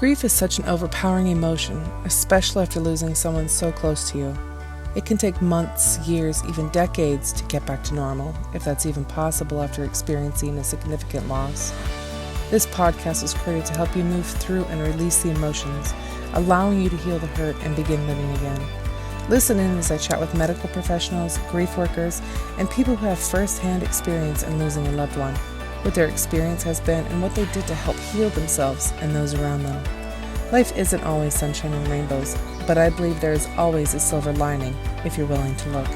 Grief is such an overpowering emotion, especially after losing someone so close to you. It can take months, years, even decades to get back to normal, if that's even possible after experiencing a significant loss. This podcast was created to help you move through and release the emotions, allowing you to heal the hurt and begin living again. Listen in as I chat with medical professionals, grief workers, and people who have first-hand experience in losing a loved one, what their experience has been, and what they did to help heal themselves and those around them. Life isn't always sunshine and rainbows, but I believe there is always a silver lining if you're willing to look.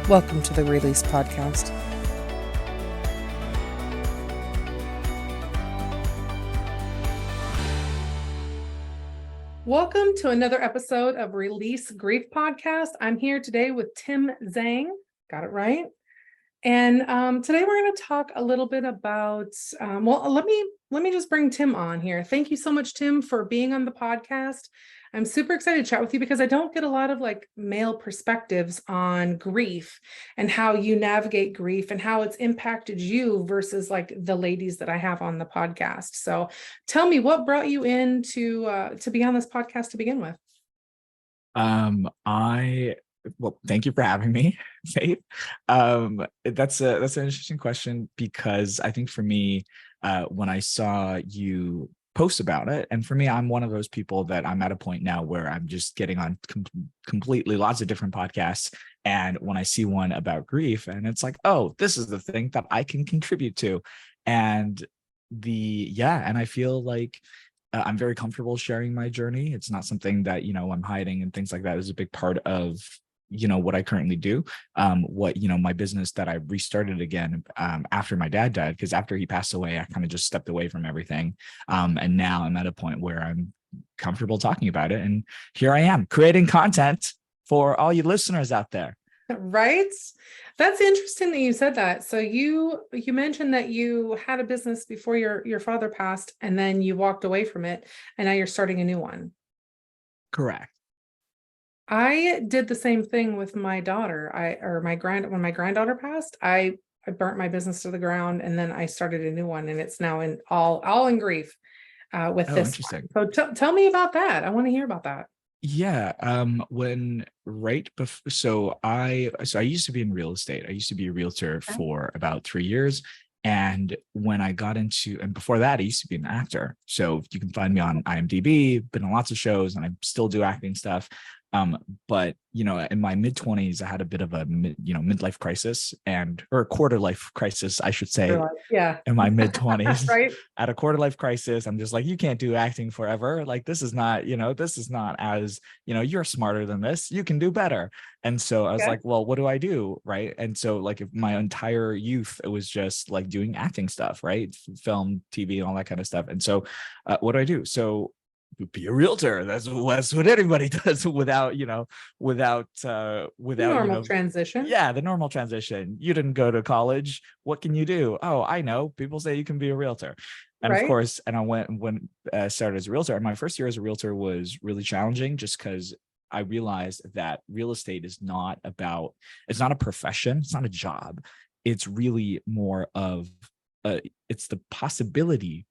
Welcome to the Release Podcast. Welcome to another episode of Release Grief Podcast. I'm here today with Tim Zhang. Got it right? And today we're going to talk a little bit about, let me just bring Tim on here. Thank you so much, Tim, for being on the podcast. I'm super excited to chat with you because I don't get a lot of male perspectives on grief and how you navigate grief and how it's impacted you versus the ladies that I have on the podcast. So tell me, what brought you in to be on this podcast to begin with? Well, thank you for having me, Faith. That's an interesting question because I think for me, when I saw you post about it, and for me, I'm one of those people that I'm at a point now where I'm just getting on completely lots of different podcasts. And when I see one about grief, and it's like, oh, this is the thing that I can contribute to. And and I feel like I'm very comfortable sharing my journey. It's not something that, I'm hiding, and things like that is a big part of what I currently do. My business that I restarted again after my dad died, because after he passed away, I kind of just stepped away from everything. And now I'm at a point where I'm comfortable talking about it. And here I am creating content for all you listeners out there. Right? That's interesting that you said that. So you mentioned that you had a business before your father passed, and then you walked away from it, and now you're starting a new one. Correct. I did the same thing with my daughter. When my granddaughter passed, I burnt my business to the ground, and then I started a new one, and it's now in all in grief with this. Interesting. So tell me about that. I want to hear about that. Yeah. So I used to be in real estate. I used to be a realtor for about 3 years. And when I got into, and before that, I used to be an actor. So you can find me on IMDb, been on lots of shows, and I still do acting stuff. But in my mid-20s, I had a bit of a midlife crisis, or a quarter life crisis, I should say. Yeah. In my mid-20s, right? At a quarter life crisis, I'm just like, you can't do acting forever. This is not as, you're smarter than this. You can do better. And so I was like, well, what do I do? Right. And so if my entire youth, it was just doing acting stuff, right? Film, TV, all that kind of stuff. And so what do I do? So be a realtor. That's what everybody does without normal transition. Yeah, the normal transition. You didn't go to college. What can you do? Oh, I know. People say you can be a realtor. And Of course, and I went started as a realtor. And my first year as a realtor was really challenging just because I realized that real estate is not it's not a profession. It's not a job. It's really more of it's the possibility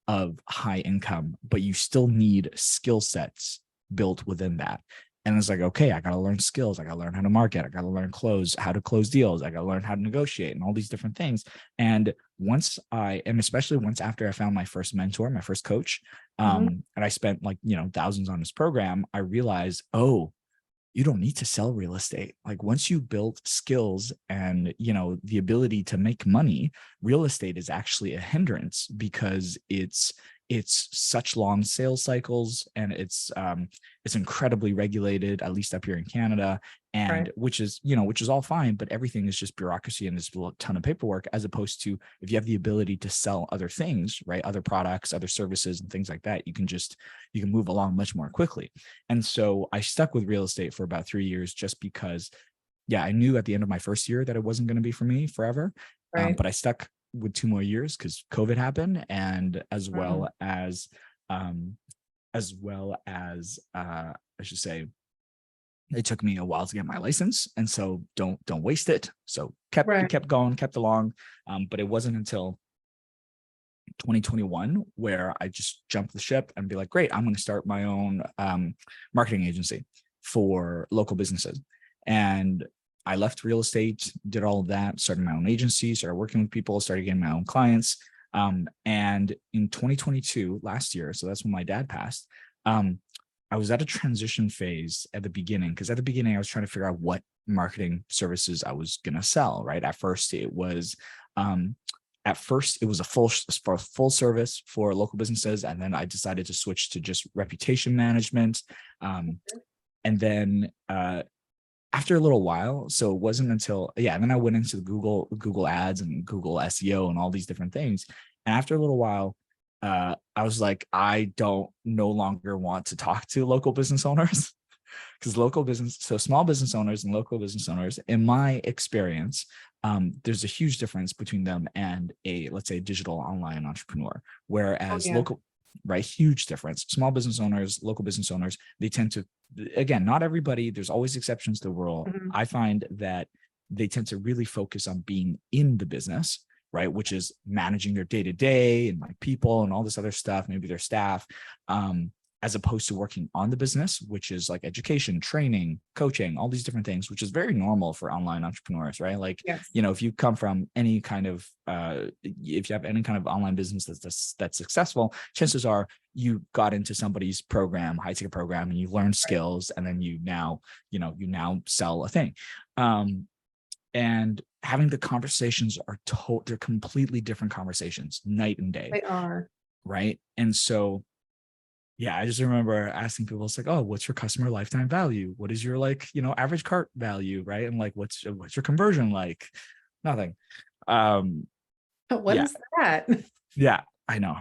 of high income, but you still need skill sets built within that. And it's okay, I got to learn skills. I got to learn how to market. I got to learn how to close deals. I got to learn how to negotiate and all these different things. And especially once after I found my first mentor, my first coach, and I spent thousands on this program, I realized, oh, you don't need to sell real estate. Once you build skills and, the ability to make money, real estate is actually a hindrance because it's such long sales cycles, and it's incredibly regulated, at least up here in Canada, and which is all fine, but everything is just bureaucracy and there's a ton of paperwork, as opposed to if you have the ability to sell other things, right? Other products, other services, and things like that, you can move along much more quickly. And so I stuck with real estate for about 3 years just because, I knew at the end of my first year that it wasn't going to be for me forever. But I stuck with 2 more years because COVID happened, and as well as I should say, it took me a while to get my license, and so don't waste it. So kept going, kept along. But it wasn't until 2021, where I just jumped the ship and be like, great, I'm going to start my own marketing agency for local businesses. And I left real estate, did all of that, started my own agency, started working with people, started getting my own clients. And in 2022, last year, so that's when my dad passed, I was at a transition phase at the beginning, because at the beginning I was trying to figure out what marketing services I was going to sell, right? At first it was a full service for local businesses. And then I decided to switch to just reputation management. And then after a little while, so it wasn't until, and then I went into Google ads and Google SEO and all these different things. And after a little while, I was like, I don't no longer want to talk to local business owners, because small business owners and local business owners, in my experience, there's a huge difference between them and let's say, digital online entrepreneur. Whereas local, right, huge difference. Small business owners, local business owners, they tend to, again, not everybody, there's always exceptions to the rule. I find that they tend to really focus on being in the business, right, which is managing their day-to-day and like people and all this other stuff, maybe their staff, as opposed to working on the business, which is like education, training, coaching, all these different things, which is very normal for online entrepreneurs, right? Like, if you come from any kind of, if you have any kind of online business that's successful, chances are you got into somebody's program, high ticket program, and you learned skills, and then you now sell a thing. And having the conversations they're completely different conversations, night and day. They are. Right. And so, I just remember asking people, it's like, oh, what's your customer lifetime value? What is your average cart value? Right. And like, what's your conversion like? Nothing. What is that? Yeah, I know.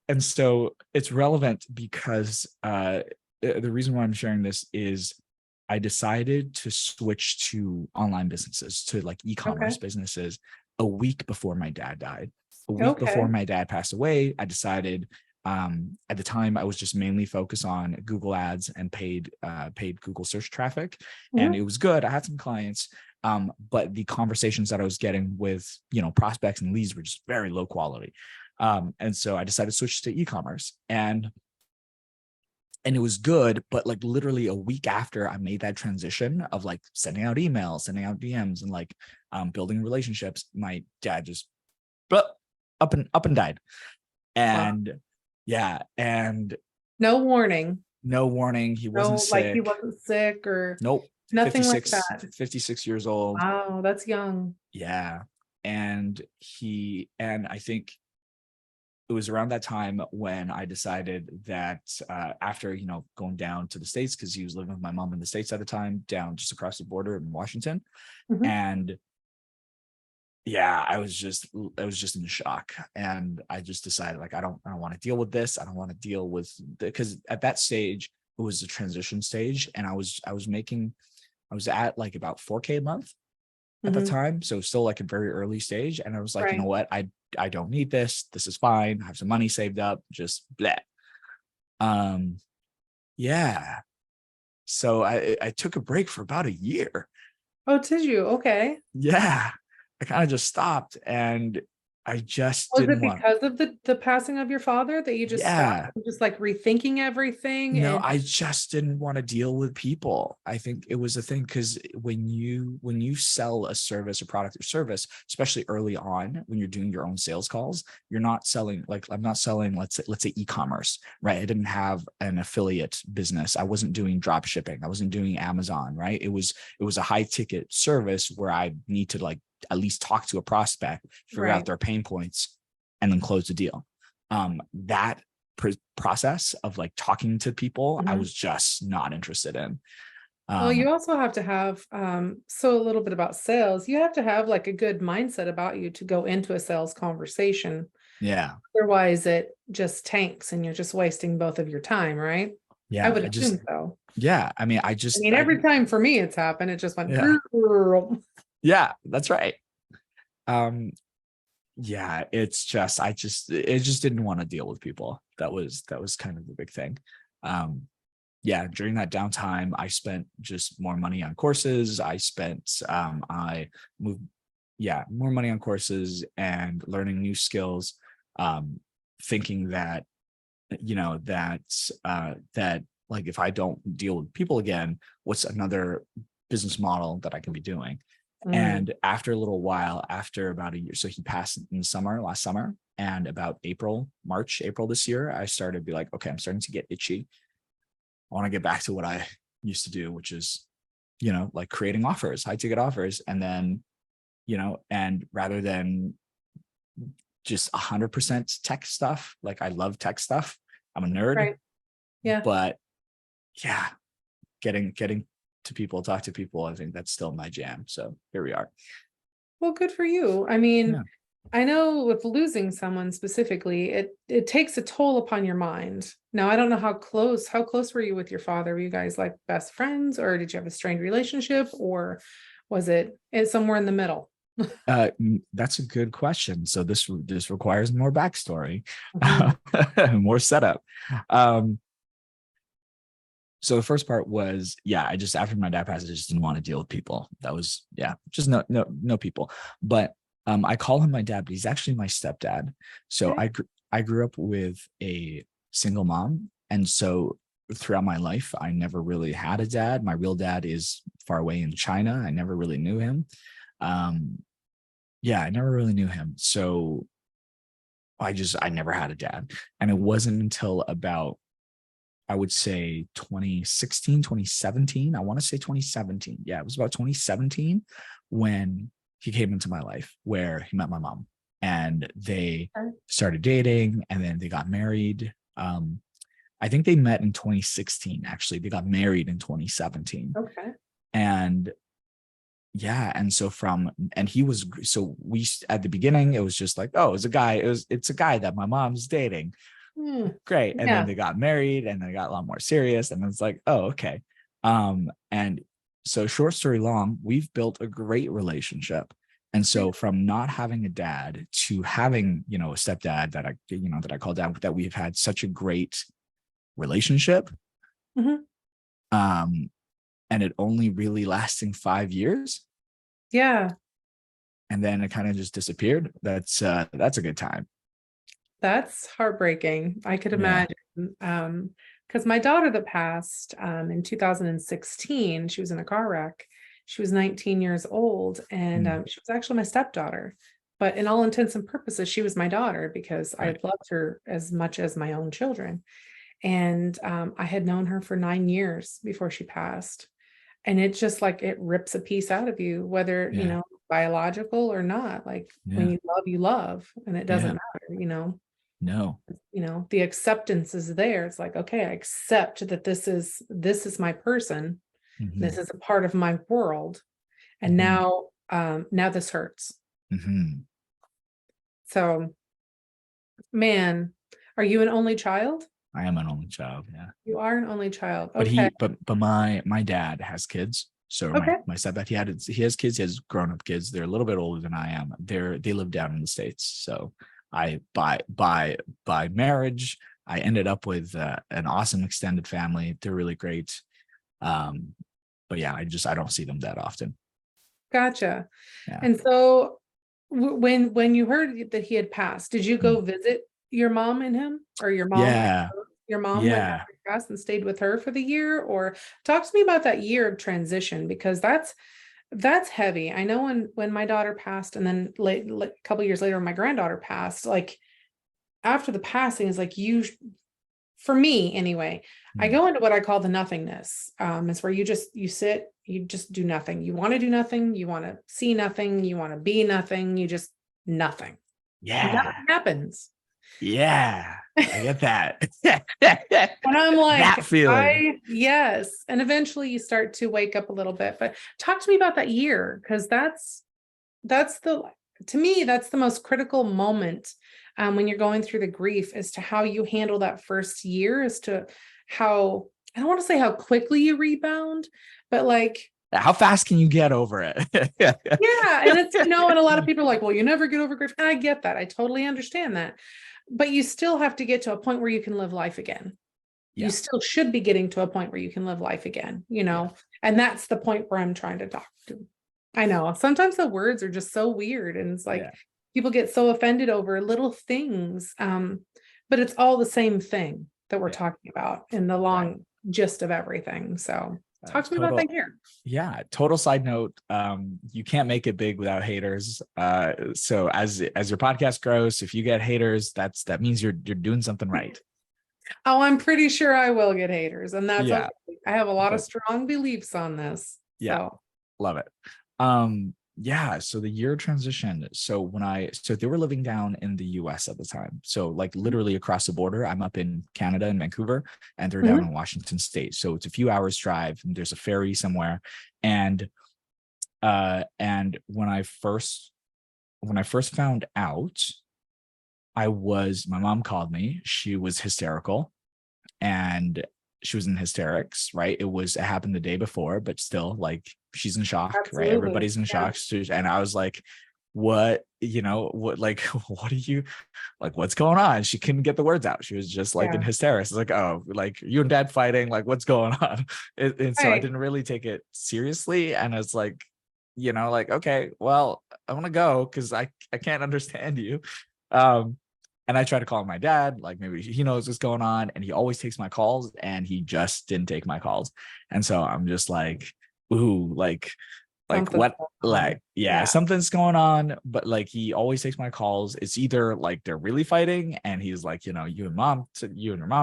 And so it's relevant because the reason why I'm sharing this is I decided to switch to online businesses, to like e-commerce businesses, a week before my dad died. A week before my dad passed away, I decided, at the time I was just mainly focused on Google ads and paid Google search traffic. And it was good. I had some clients, but the conversations that I was getting with, prospects and leads were just very low quality. And so I decided to switch to e-commerce, and it was good. But like literally a week after I made that transition of like sending out emails, sending out DMs, and like building relationships, my dad just up and died. And and no warning. He wasn't sick. Like he wasn't sick or nope. Nothing like that. 56 years old. Wow, that's young. Yeah. And I think it was around that time when I decided that after, going down to the States, because he was living with my mom in the States at the time, down just across the border in Washington. And I was just in shock, and I just decided, like, I don't want to deal with this. I don't want to deal with because at that stage it was a transition stage, and I was at like about 4K a month at the time, so still like a very early stage. And I was like, you know what, I don't need this. This is fine. I have some money saved up. Just bleh. So I took a break for about a year. Oh, did you? Okay. Yeah. I kind of just stopped, and I just didn't want. Was it because of the passing of your father that you just stopped, just like rethinking everything? No, I just didn't want to deal with people. I think it was a thing, because when you sell a service or product or service, especially early on when you're doing your own sales calls, you're not selling, like I'm not selling, let's say e-commerce, right? I didn't have an affiliate business. I wasn't doing drop shipping. I wasn't doing Amazon, right? It was a high ticket service where I need to like at least talk to a prospect, figure out their pain points, and then close the deal. That process of like talking to people, I was just not interested in. Well, you also have to have, so a little bit about sales, you have to have like a good mindset about you to go into a sales conversation. Yeah. Otherwise it just tanks and you're just wasting both of your time, right? Yeah. I would assume so. Yeah. I mean, every time for me it's happened, it just went. Yeah, that's right. It's just, it just didn't want to deal with people. That was kind of the big thing. During that downtime, I spent just more money on courses. I moved, yeah, more money on courses and learning new skills, thinking that, that like, if I don't deal with people again, what's another business model that I can be doing? Mm, And after a little while, after about a year, so he passed in the summer, last summer, and about April this year, I started to be like, okay, I'm starting to get itchy. I want to get back to what I used to do, which is, like creating offers, high ticket offers. And then, and rather than just 100% tech stuff, like I love tech stuff. I'm a nerd, right. Yeah. but yeah, getting to people, talk to people, I think that's still my jam. So here we are. Well, good for you. I mean, Yeah. I know with losing someone specifically, it takes a toll upon your mind. Now, I don't know how close were you with your father? Were you guys like best friends, or did you have a strained relationship, or was it somewhere in the middle? That's a good question. So this requires more backstory, Mhm. more setup. Um, so the first part was, yeah, I just, after my dad passed, I just didn't want to deal with people. That was, yeah, just no people. But I call him my dad, but he's actually my stepdad. So Okay. I grew up with a single mom, and so throughout my life, I never really had a dad. My real dad is far away in China. I never really knew him. Um, yeah, I never really knew him. So I never had a dad. And it wasn't until about, I would say 2016, 2017. I want to say 2017. Yeah, it was about 2017 when he came into my life, where he met my mom and they Okay. started dating, and then they got married. I think they met in 2016, actually. They got married in 2017. Okay. And yeah, and he was, so we, at the beginning, it was just like, oh, it's a guy that my mom's dating. Hmm. Great. And then Yeah. they got married, and they got a lot more serious, and it's like, oh, okay. And so, short story long, we've built a great relationship. And so from not having a dad to having, a stepdad that I call dad, that we've had such a great relationship. Mhm. Um, and it only really lasting 5 years, Yeah. and then it kind of just disappeared. That's a good time. That's heartbreaking. I could Yeah. imagine. Because my daughter that passed in 2016, she was in a car wreck. She was 19 years old, and Mm, she was actually my stepdaughter. But in all intents and purposes, she was my daughter because I right. loved her as much as my own children. And I had known her for 9 years before she passed. And it's just like it rips a piece out of you, whether, Yeah. biological or not. Like when Yeah. you love, and it doesn't Yeah. matter. No. The acceptance is there. It's like, okay, I accept that this is my person. This Hmm. is a part of my world. And Hmm. now this hurts. Hmm. So, man, are you an only child? I am an only child. Yeah. You are an only child. But Okay. my dad has kids. So Okay. my stepdad, he has kids. He has grown up kids. They're a little bit older than I am. They live down in the States. So I by marriage, I ended up with an awesome extended family. They're really great. Um, but yeah, I don't see them that often. Gotcha. Yeah. And so when you heard that he had passed, did you Mm. go visit your mom and him, or Yeah. your mom went Yeah. after he passed and stayed with her for the year? Or talk to me about that year of transition, because that's heavy. I know when my daughter passed, and then a couple years later when my granddaughter passed, like after the passing is like for me anyway, I Mm. go into what I call the nothingness. It's where you sit, you just do nothing. You want to do nothing, you want to see nothing, you want to be nothing, you just nothing. Yeah. Nothing happens. Yeah. I get that. And I'm That like, feeling. yes. And eventually you start to wake up a little bit. But talk to me about that year, because that's to me, that's the most critical moment when you're going through the grief, as to how you handle that first year, as to how, I don't want to say how quickly you rebound, but like, How fast can you get over it? yeah. And it's, and a lot of people are like, well, you never get over grief. And I get that. I totally understand that. But you still have to get to a point where you can live life again. You Yeah. still should be getting to a point where you can live life again, Yeah. and that's the point where I'm trying to talk to. I know. Sometimes the words are just so weird, and it's like Yeah. people get so offended over little things. But it's all the same thing that we're Yeah. talking about in the Right. long gist of everything. So talk to me about that here. Yeah, total side note, you can't make it big without haters. So as your podcast grows, if you get haters, that means you're doing something right. Oh, I'm pretty sure I will get haters, and that's Yeah, okay. I have a lot of but strong beliefs on this. yeah, So love it. Yeah, so the year transition. So they were living down in the US at the time. So like literally across the border, I'm up in Canada in Vancouver, and they're down Mhm. in Washington State. So it's a few hours drive, and there's a ferry somewhere. And when I first found out, my mom called me. She was hysterical, and she was in hysterics, right? It happened the day before, but still, like, she's in shock, right? Absolutely. Everybody's in Yeah. shock. And I was like, what, like, what are you, like, what's going on? She couldn't get the words out. She was just like in Yeah. hysterics. It's like, oh, like you and dad fighting, like what's going on? And so I Right. didn't really take it seriously. And it's like, like, okay, well, I'm gonna go because I can't understand you. Um, and I tried to call my dad, like maybe he knows what's going on, and he always takes my calls, and he just didn't take my calls. And so I'm just like, ooh, like Something's what, going on. like, yeah, Yeah. something's going on. But like he always takes my calls. It's either like they're really fighting, and he's like, you and your mom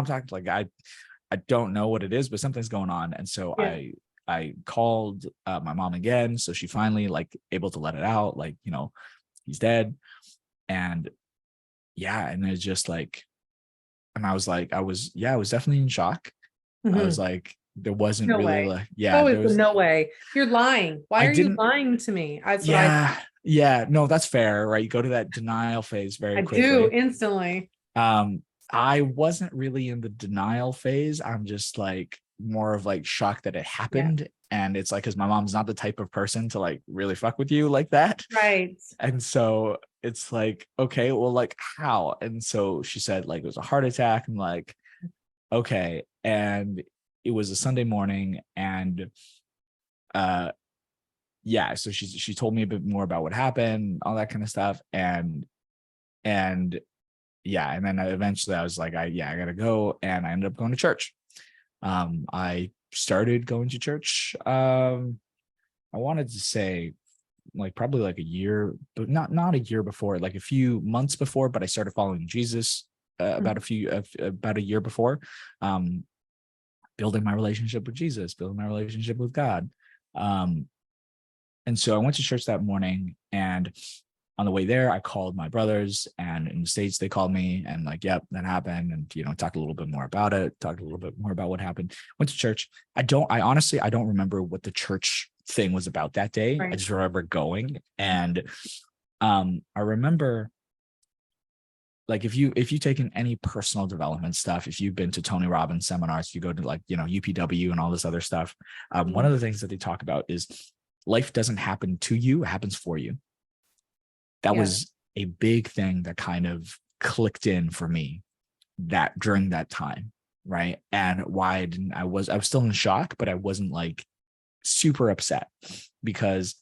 talked. Like I don't know what it is, but something's going on. And so Yeah. I called my mom again. So she finally like able to let it out, like, he's dead. And yeah, and it's just like, and I was like, I was definitely in shock. I was Mhm. like, there wasn't No really way. like, It's yeah, always there the was, no way. You're lying. Why I are you didn't, lying to me? That's what yeah, no, that's fair, right? You go to that denial phase very I do quickly. instantly. I wasn't really in the denial phase. I'm just like more of like shocked that it Yeah. happened. And it's like, because my mom's not the type of person to like really fuck with you like that. Right. And so it's like, okay, well, like how? And so she said like it was a heart attack. I'm like, okay. And it was a Sunday morning. And uh yeah, so she told me a bit more about what happened, all that kind of stuff. And yeah, and then eventually I was like, I gotta go. And I ended up going to church. I started going to church. I wanted to say like probably like a year, but not a year before, like a few months before. But I started following Jesus about a year before, um, building my relationship with Jesus, building my relationship with God. Um, and so I went to church that morning, and on the way there, I called my brothers, and in the States, they called me and like, yep, that happened. And, talked a little bit more about it, talked a little bit more about what happened. Went to church. I honestly, I don't remember what the church thing was about that day. I Right. just remember going. And I remember like if you've taken any personal development stuff, if you've been to Tony Robbins seminars, if you go to like, UPW and all this other stuff, one of the things that they talk about is life doesn't happen to you, it happens for you. That Yes. was a big thing that kind of clicked in for me that during that time, right? And why I was still in shock, but I wasn't like super upset, because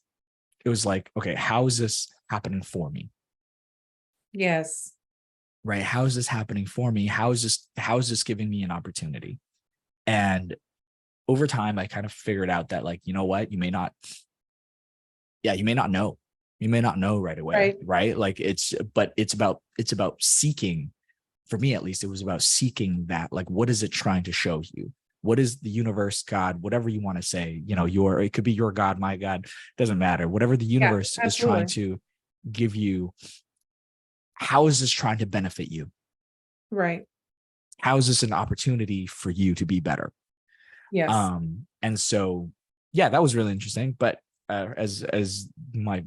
it was like, okay, how is this happening for me? Yes. Right? How is this happening for me? How is this giving me an opportunity? And over time, I kind of figured out that, like, you know what, you may not know. You may not know right away, Right. right? Like it's about seeking. For me, at least, it was about seeking that, like, what is it trying to show you? What is the universe, God, whatever you want to say, it could be your God, my God, doesn't matter. Whatever the Yeah, universe is trying absolutely. to give you, how is this trying to benefit you? Right. How is this an opportunity for you to be better? Yes. And so, yeah, that was really interesting. But as my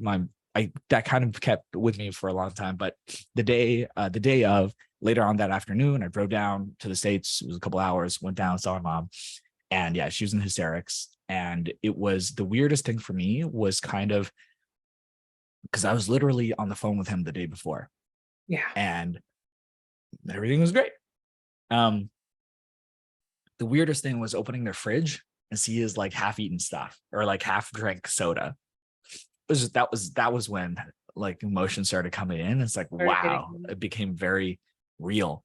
that kind of kept with me for a long time. But the day of, later on that afternoon, I drove down to the States. It was a couple hours, went down, saw my mom, and yeah, she was in hysterics. And it was the weirdest thing for me, was kind of because I was literally on the phone with him the day before, Yeah. and everything was great. The weirdest thing was opening their fridge and see his like half-eaten stuff, or like half drank soda. that was when like emotion started coming in. It's like, wow, it became very real.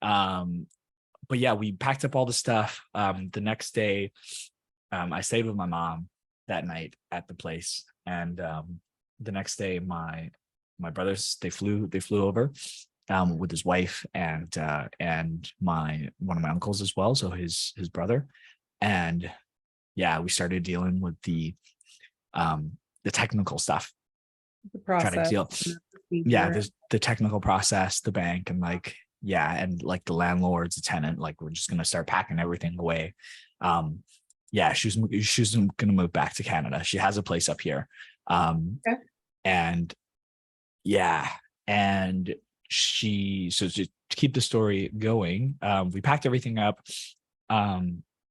But yeah, we packed up all the stuff. The next day, I stayed with my mom that night at the place, and the next day, my brothers they flew over with his wife and one of my uncles as well, so his brother, and yeah, we started dealing with the technical stuff, the process, the technical process, the bank, and like and like the landlord's a tenant, like we're just gonna start packing everything away. She was gonna move back to Canada. She has a place up here. Okay. And so to keep the story going, we packed everything up,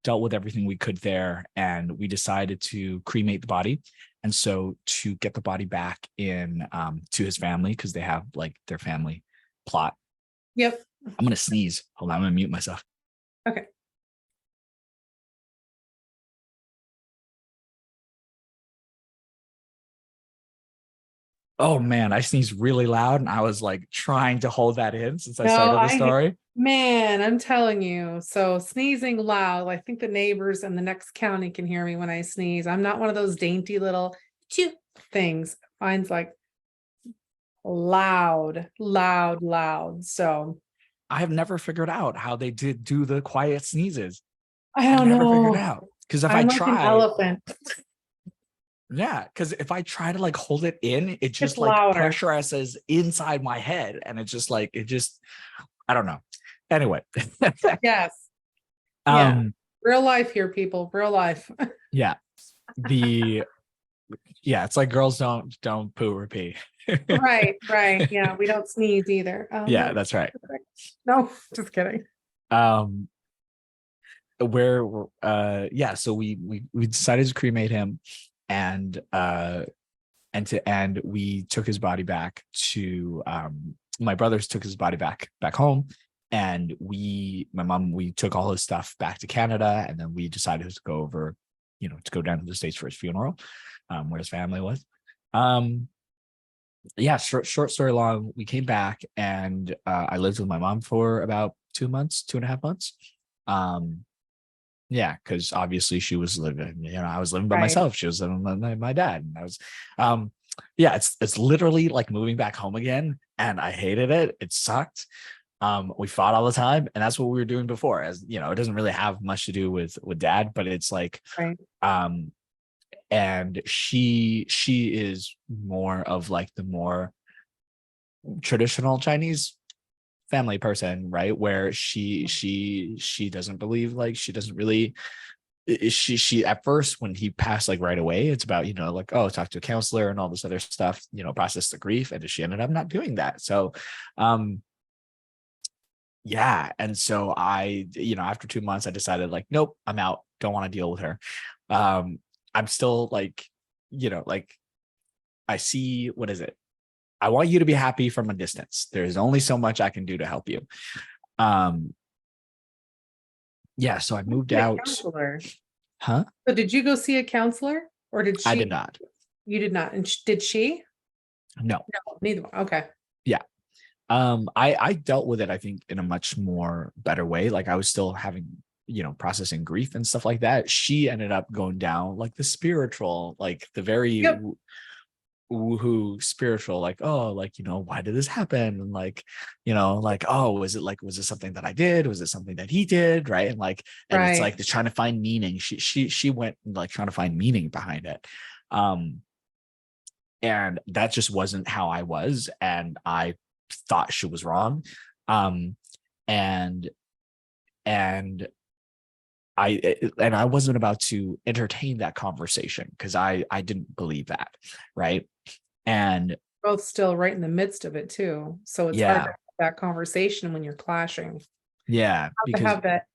dealt with everything we could there, and we decided to cremate the body. And so to get the body back in to his family, because they have like their family plot. Yep. I'm gonna sneeze. Hold on, I'm gonna mute myself. Okay. Oh man, I sneezed really loud, and I was like trying to hold that in since I started the story. Man, I'm telling you. So sneezing loud, I think the neighbors in the next county can hear me when I sneeze. I'm not one of those dainty little chew things. Mine's like loud. So I have never figured out how they did do the quiet sneezes. I don't know. Figured out, because if I'm I like try, an elephant. Yeah, because if I try to like hold it in, it just It's like louder. pressurizes inside my head, and it's just like I don't know. Anyway. Yes. Real life here, people. Real life. Yeah. It's like girls don't poo or pee. Right. Yeah, we don't sneeze either. No, that's right. No, just kidding. So we decided to cremate him, and we took his body back to my brothers took his body back home, and we took all his stuff back to Canada, and then we decided to go over, to go down to the States for his funeral, where his family was. Short story long, we came back, and I lived with my mom for about 2.5 months. Because obviously she was living, I was living by myself. She was living with my dad, and I was, it's literally like moving back home again, and I hated it. It sucked. We fought all the time, and that's what we were doing before. As it doesn't really have much to do with dad, but it's like, and she is more of like the more traditional Chinese family person, right? Where she doesn't believe, like she doesn't really, she at first when he passed, like right away, it's about, like, oh, talk to a counselor and all this other stuff, process the grief, and she ended up not doing that. So and so I, after 2 months, I decided like, nope, I'm out, don't want to deal with her. I'm still like, like I see, what is it? I want you to be happy from a distance. There's only so much I can do to help you. So I moved out. Counselor. Huh? So did you go see a counselor, or did she? I did not. You did not. And did she? No, neither one. Okay. Yeah. I dealt with it, I think, in a much more better way. Like I was still having, processing grief and stuff like that. She ended up going down like the spiritual, like the very woohoo spiritual, like, oh, like, why did this happen? And like, like, oh, was it something that I did? Was it something that he did? Right. And like, and it's like they're trying to find meaning. She went like trying to find meaning behind it. And that just wasn't how I was. And I thought she was wrong. And I wasn't about to entertain that conversation, because I didn't believe that. Right. And both still right in the midst of it too. So it's hard to have that conversation when you're clashing. Because to have that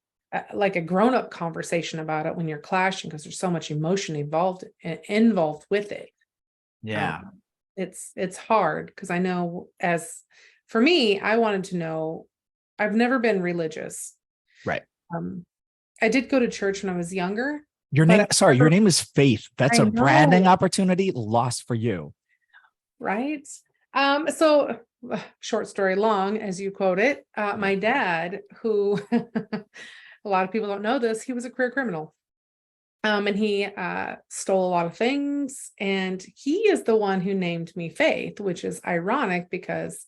like a grown-up conversation about it when you're clashing, because there's so much emotion involved with it. It's hard, because I know, as for me, I wanted to know, I've never been religious. Right. I did go to church when I was younger, Your name, sorry, your name is Faith. That's I a branding know, opportunity lost for you. right? So short story long, as you quote it, my dad, who a lot of people don't know this, he was a career criminal. And he stole a lot of things. And he is the one who named me Faith, which is ironic because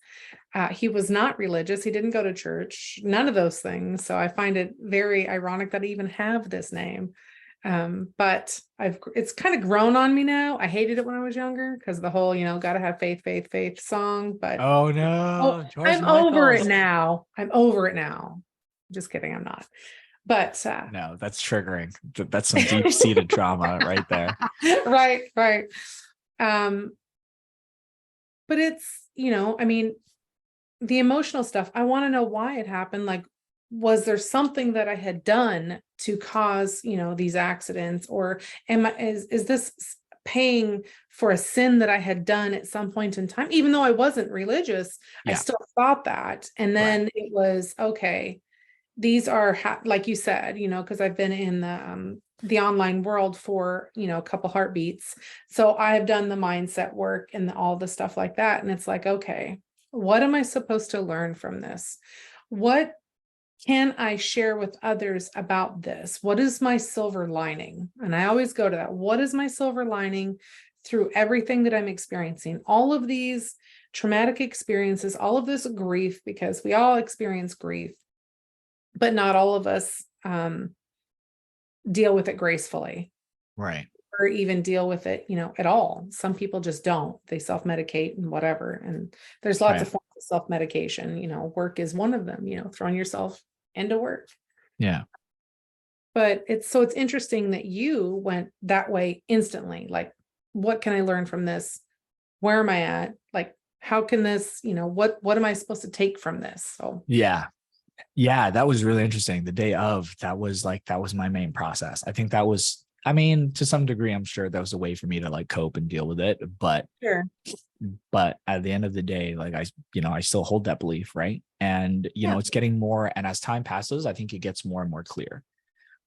he was not religious. He didn't go to church, none of those things. So I find it very ironic that I even have this name. But it's kind of grown on me now. I hated it when I was younger because the whole, gotta have faith, faith, faith song. But Oh no, George I'm over it Michael's. now. I'm over it now. Just kidding, I'm not. But no, that's triggering. That's some deep-seated trauma right there. Right. But it's, I mean, the emotional stuff, I want to know why it happened. Like, was there something that I had done to cause, these accidents? Or is this paying for a sin that I had done at some point in time? Even though I wasn't religious, I still thought that. And then it was, okay, these are like you said, because I've been in the online world for, a couple heartbeats. So I've done the mindset work and all the stuff like that. And it's like, okay, what am I supposed to learn from this? What can I share with others about this? What is my silver lining? And I always go to that. What is my silver lining through everything that I'm experiencing? All of these traumatic experiences, all of this grief, because we all experience grief, but not all of us deal with it gracefully. Right. Or even deal with it, at all. Some people just don't. They self-medicate and whatever. And there's lots of forms of self-medication. Work is one of them, throwing yourself into work. Yeah. But it's interesting that you went that way instantly. Like, what can I learn from this? Where am I at? Like, how can this, what am I supposed to take from this? So yeah, that was really interesting. The day of, that was my main process. I think that was, to some degree, I'm sure that was a way for me to like cope and deal with it. But sure. But at the end of the day, like I still hold that belief, right? And it's getting more, and as time passes, I think it gets more and more clear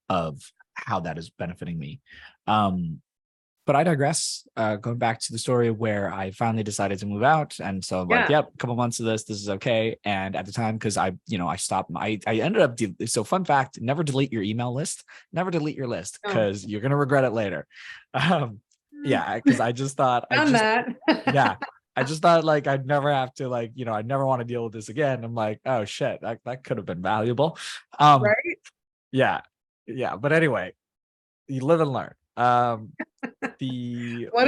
of how that is benefiting me. But I digress. Going back to the story where I finally decided to move out, and so I'm like, yep, a couple months of this is okay. And at the time, because I stopped. I ended up. So fun fact: never delete your email list. Never delete your list because you're gonna regret it later. Yeah, because I just thought I just thought like I'd never have to I'd never want to deal with this again. I'm like, oh shit, that could have been valuable. Right. Yeah. But anyway, you live and learn. What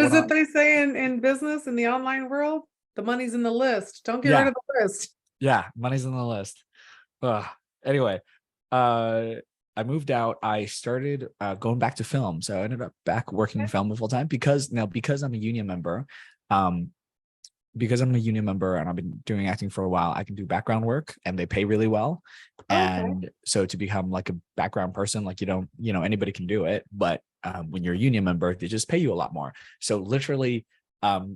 is it they say in business, in the online world? The money's in the list. Don't get rid of the list. Yeah, money's in the list. Anyway, I moved out. I started going back to film. So I ended up back working in film full time because I'm a union member. Because I'm a union member and I've been doing acting for a while, I can do background work and they pay really well. And so to become like a background person, like anybody can do it. But when you're a union member, they just pay you a lot more. So literally,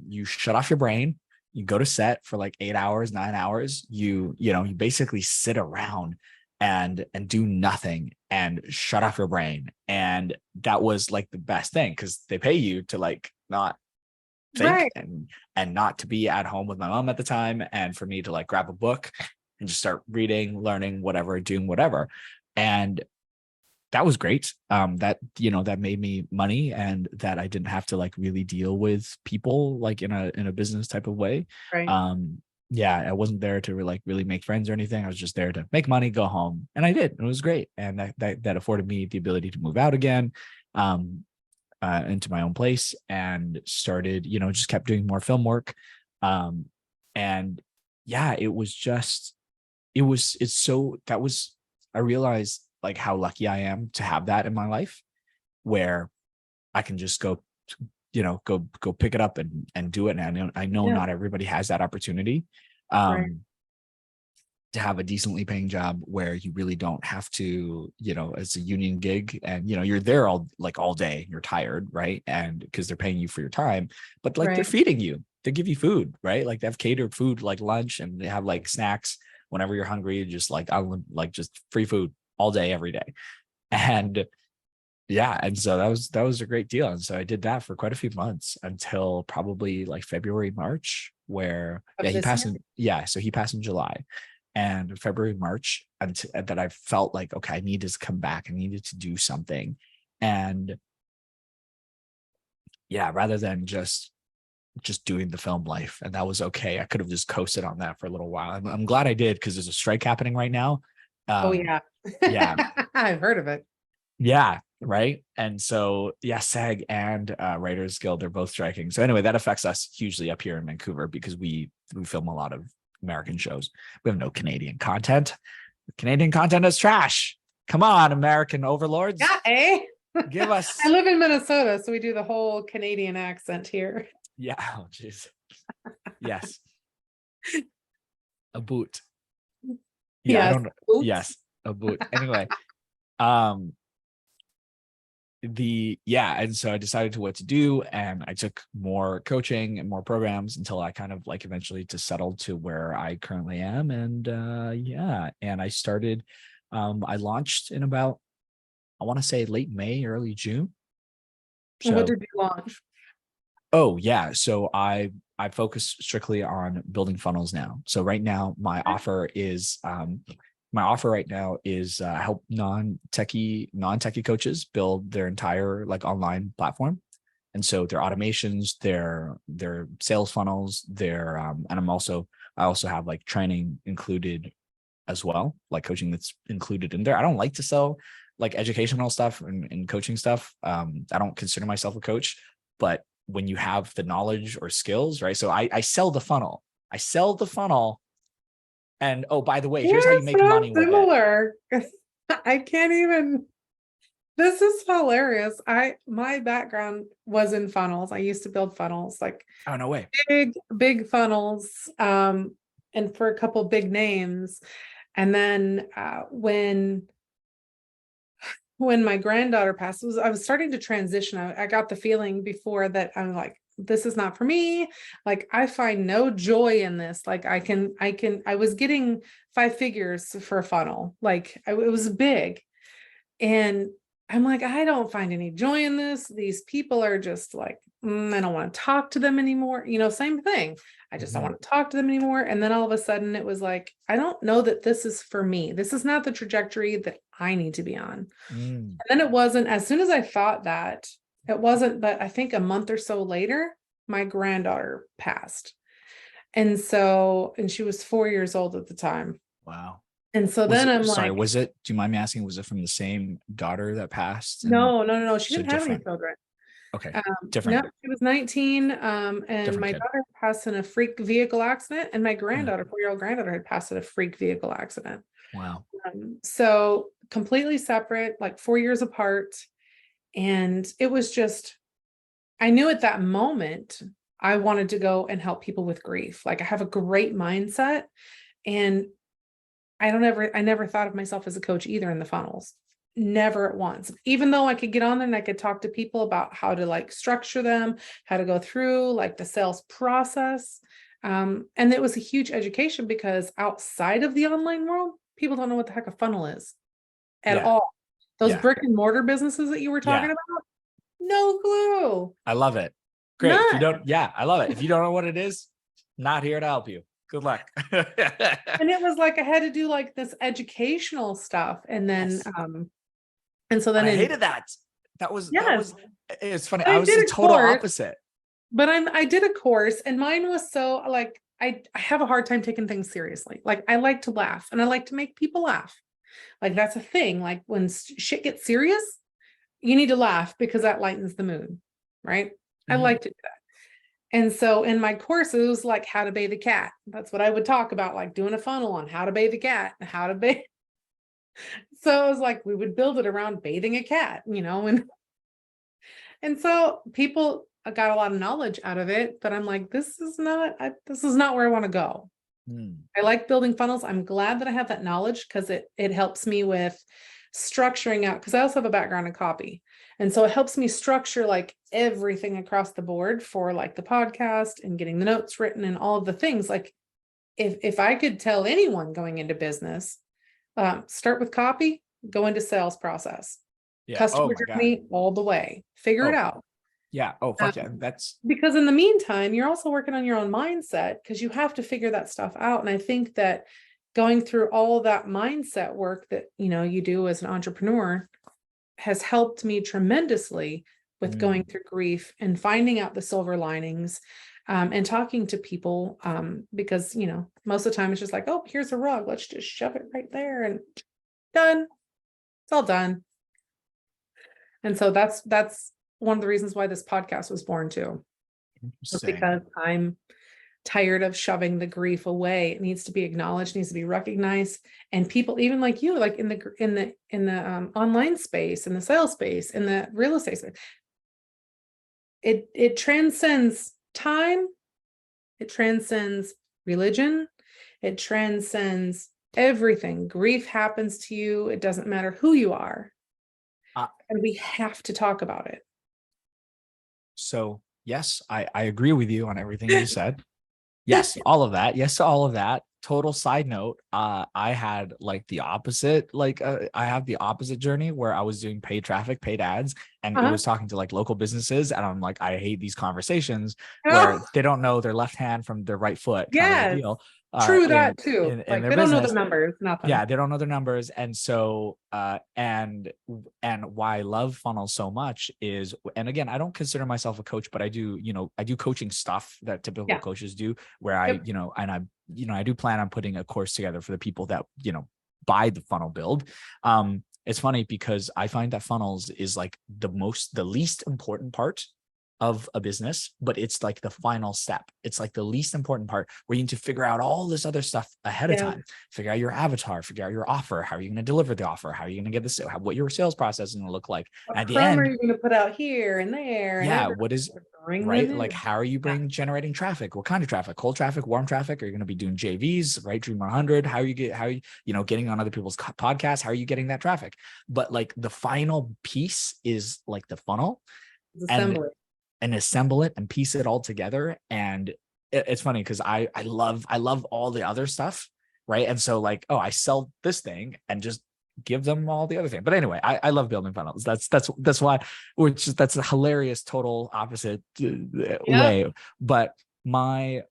you shut off your brain, you go to set for like 8 hours, 9 hours, you basically sit around and do nothing and shut off your brain. And that was like the best thing because they pay you to like not think and not to be at home with my mom at the time, and for me to like grab a book and just start reading, learning, whatever, doing whatever. And that was great. That made me money, and that I didn't have to like really deal with people like in a business type of way. I wasn't there to really make friends or anything. I was just there to make money, go home, and I did. It was great, and that afforded me the ability to move out again. Into my own place and started, just kept doing more film work. And yeah, I realized like how lucky I am to have that in my life where I can just go pick it up and do it. And I know not everybody has that opportunity. To have a decently paying job where you really don't have to, it's a union gig and, you're there all day, you're tired. Right. And because they're paying you for your time, but like they're feeding you, they give you food, right? Like they have catered food, like lunch, and they have like snacks whenever you're hungry, just like, just free food all day, every day. And yeah. And so that was a great deal. And so I did that for quite a few months until probably like February, March, where Of he this passed year? so he passed in July. And February, March, until that I felt like, okay, I needed to come back. I needed to do something. And yeah, rather than just doing the film life. And that was okay. I could have just coasted on that for a little while. I'm glad I did, because there's a strike happening right now. Oh yeah. Yeah. I've heard of it. Yeah. Right. And so, yeah, SAG and Writers Guild, they're both striking. So anyway, that affects us hugely up here in Vancouver, because we film a lot of American shows. We have no Canadian content. Canadian content is trash. Come on, American overlords. Yeah, eh? Give us. I live in Minnesota, so we do the whole Canadian accent here. Yeah. Oh, jeez. Yes. A boot. Yeah. Yes. I don't know. Oops. Yes. A boot. Anyway. And so I decided what to do, and I took more coaching and more programs until I kind of like eventually to settle to where I currently am. And and I started, I launched in about, I want to say late May, early June. So what did you launch? Oh yeah. So I focus strictly on building funnels now. So right now my offer right now is help non-techie coaches build their entire like online platform. And so their automations, their sales funnels, and I also have like training included as well, like coaching that's included in there. I don't like to sell like educational stuff and coaching stuff. I don't consider myself a coach, but when you have the knowledge or skills, right? So I sell the funnel. And oh, by the way, here's how you make money with it. I can't even. This is hilarious. My background was in funnels. I used to build funnels, like oh no way, big funnels, and for a couple big names. And then when my granddaughter passed, I was starting to transition. I got the feeling before that I'm like, this is not for me. Like, I find no joy in this. Like I was getting 5 figures for a funnel. Like it was big. And I'm like, I don't find any joy in this. These people are just like, I don't want to talk to them anymore. Same thing. I just don't want to talk to them anymore. And then all of a sudden it was like, I don't know that this is for me. This is not the trajectory that I need to be on. And then it wasn't, as soon as I thought that, it wasn't, but I think a month or so later, my granddaughter passed. And she was 4 years old at the time. Wow. And so then I'm like, sorry, do you mind me asking, was it from the same daughter that passed? No. She didn't have any children. Okay. Different. No, she was 19. And my daughter passed in a freak vehicle accident, and my granddaughter, 4-year-old granddaughter, had passed in a freak vehicle accident. Wow. So completely separate, like 4 years apart. And it was just, I knew at that moment I wanted to go and help people with grief. Like, I have a great mindset, and I never thought of myself as a coach either in the funnels. Never at once. Even though I could get on there and I could talk to people about how to like structure them, how to go through like the sales process. And it was a huge education, because outside of the online world, people don't know what the heck a funnel is at all. Those brick and mortar businesses that you were talking about, no clue. I love it. Great. If you don't, I love it. If you don't know what it is, not here to help you. Good luck. And it was like, I had to do like this educational stuff. And then, and so then I hated that. That was, it's funny. I was the total opposite. But I did a course, and mine was so like, I have a hard time taking things seriously. Like, I like to laugh, and I like to make people laugh. Like, that's a thing. Like, when shit gets serious, you need to laugh, because that lightens the mood. Right. I like to do that. And so in my course, it was like how to bathe a cat. That's what I would talk about, like doing a funnel on how to bathe a cat, how to bathe. So it was like, we would build it around bathing a cat, and so people got a lot of knowledge out of it, but I'm like, this is not where I want to go. I like building funnels. I'm glad that I have that knowledge, because it helps me with structuring out, because I also have a background in copy. And so it helps me structure like everything across the board for like the podcast and getting the notes written and all of the things. Like, if I could tell anyone going into business, start with copy, go into sales process. Yeah. Oh Customer my God. journey all the way. Figure it Oh, out. yeah. Oh, fuck yeah. That's Because in the meantime, you're also working on your own mindset because you have to figure that stuff out. And I think that going through all that mindset work that, you do as an entrepreneur has helped me tremendously with going through grief and finding out the silver linings, and talking to people, because, most of the time it's just like, oh, here's a rug. Let's just shove it right there and done. It's all done. And so that's one of the reasons why this podcast was born too. Was because I'm tired of shoving the grief away. It needs to be acknowledged, needs to be recognized. And people, even like you, like in the online space, in the sales space, in the real estate space, it transcends time, it transcends religion, it transcends everything. Grief happens to you. It doesn't matter who you are. And we have to talk about it. So yes, I agree with you on everything you said. Yes, all of that. Yes to all of that. Total side note, I had like the opposite, I have the opposite journey where I was doing paid traffic, paid ads, and it was talking to like local businesses. And I'm like, I hate these conversations where they don't know their left hand from their right foot kind of a deal. True, that too. In Like their they don't know business. the numbers, nothing. Yeah, they don't know their numbers. And so and why I love funnels so much is, and again, I don't consider myself a coach, but I do, I do coaching stuff that typical coaches do, where I do plan on putting a course together for the people that, buy the funnel build. It's funny because I find that funnels is like the least important part of a business, but it's like the final step. It's like the least important part where you need to figure out all this other stuff ahead of time, figure out your avatar, figure out your offer. How are you going to deliver the offer? How are you going to get this? What your sales process is going to look like? At the end, are you going to put out here and there? Yeah. And what is right? Like, how are you generating traffic? What kind of traffic? Cold traffic, warm traffic? Are you going to be doing JVs, right? Dream 100. How are you getting on other people's podcasts? How are you getting that traffic? But like the final piece is like the funnel. And assemble it and piece it all together. And it's funny because I love all the other stuff, right? And so like, oh, I sell this thing and just give them all the other thing. But anyway, I love building funnels. That's why, that's a hilarious total opposite way. But my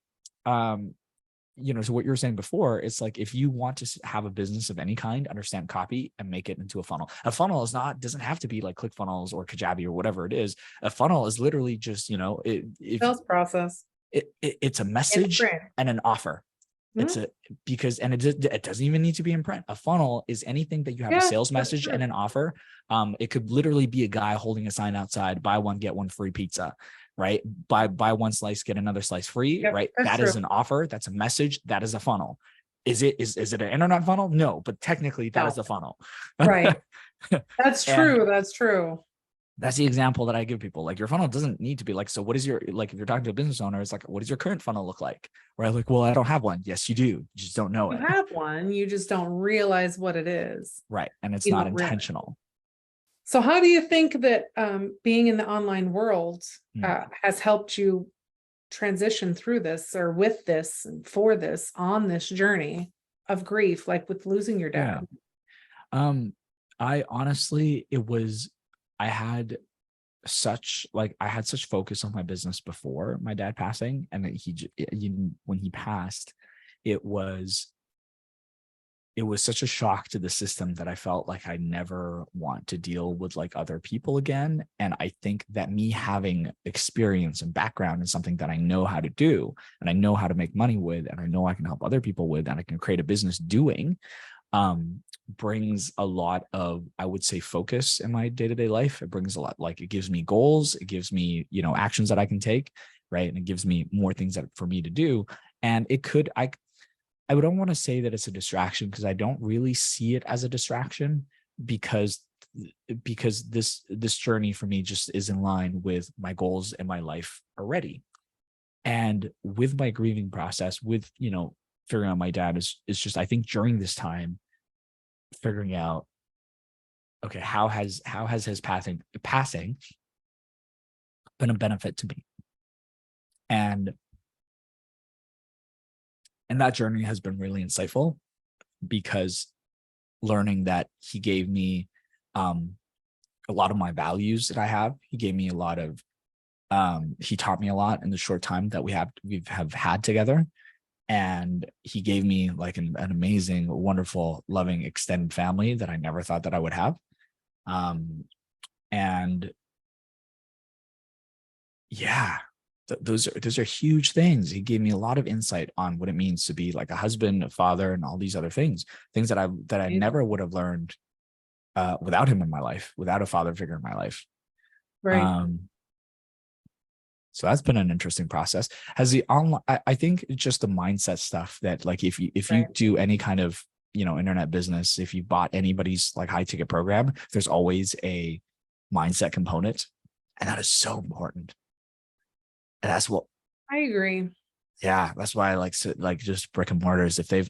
so what you were saying before, it's like, if you want to have a business of any kind, understand copy and make it into a funnel. A funnel doesn't have to be like ClickFunnels or Kajabi or whatever it is. A funnel is literally just, sales process. It's a message and an offer. It's it doesn't even need to be in print. A funnel is anything that you have a sales message and an offer. It could literally be a guy holding a sign outside, buy one, get one free pizza. Right? Buy one slice, get another slice free, right? That is an offer. That's a message. That is a funnel. Is it an internet funnel? No, but technically that is the funnel. Right. That's true. That's true. That's the example that I give people. Like, your funnel doesn't need to be like, so what is your, like, if you're talking to a business owner, it's like, what does your current funnel look like? Right? Like, well, I don't have one. Yes, you do. You just don't know it. You have one. You just don't realize what it is. Right. And it's not intentional. So how do you think that being in the online world has helped you transition through this, or with this, and for this, on this journey of grief, like with losing your dad? I honestly, I had such focus on my business before my dad passing. And that when he passed, it was such a shock to the system that I felt like I never want to deal with like other people again. And I think that me having experience and background in something that I know how to do, and I know how to make money with, and I know I can help other people with, and I can create a business doing, brings a lot of, I would say, focus in my day-to-day life. It brings a lot, like, it gives me goals, it gives me, actions that I can take, right? And it gives me more things for me to do. And I don't want to say that it's a distraction, because I don't really see it as a distraction, because this journey for me just is in line with my goals in my life already. And with my grieving process, with, figuring out my dad is just, I think during this time, figuring out, okay, how has his passing been a benefit to me? And that journey has been really insightful, because learning that he gave me a lot of my values that I have. He gave me a lot of, he taught me a lot in the short time that we've had together. And he gave me like an amazing, wonderful, loving, extended family that I never thought that I would have. And yeah, those are huge things. He gave me a lot of insight on what it means to be like a husband, a father, and all these other things that I never would have learned without him in my life, without a father figure in my life. Right. So that's been an interesting process. Has the online, I think it's just the mindset stuff that like, if you Right. do any kind of, internet business, if you bought anybody's like high ticket program, there's always a mindset component. And that is so important. And that's what I agree. Yeah, that's why I like just brick and mortars. I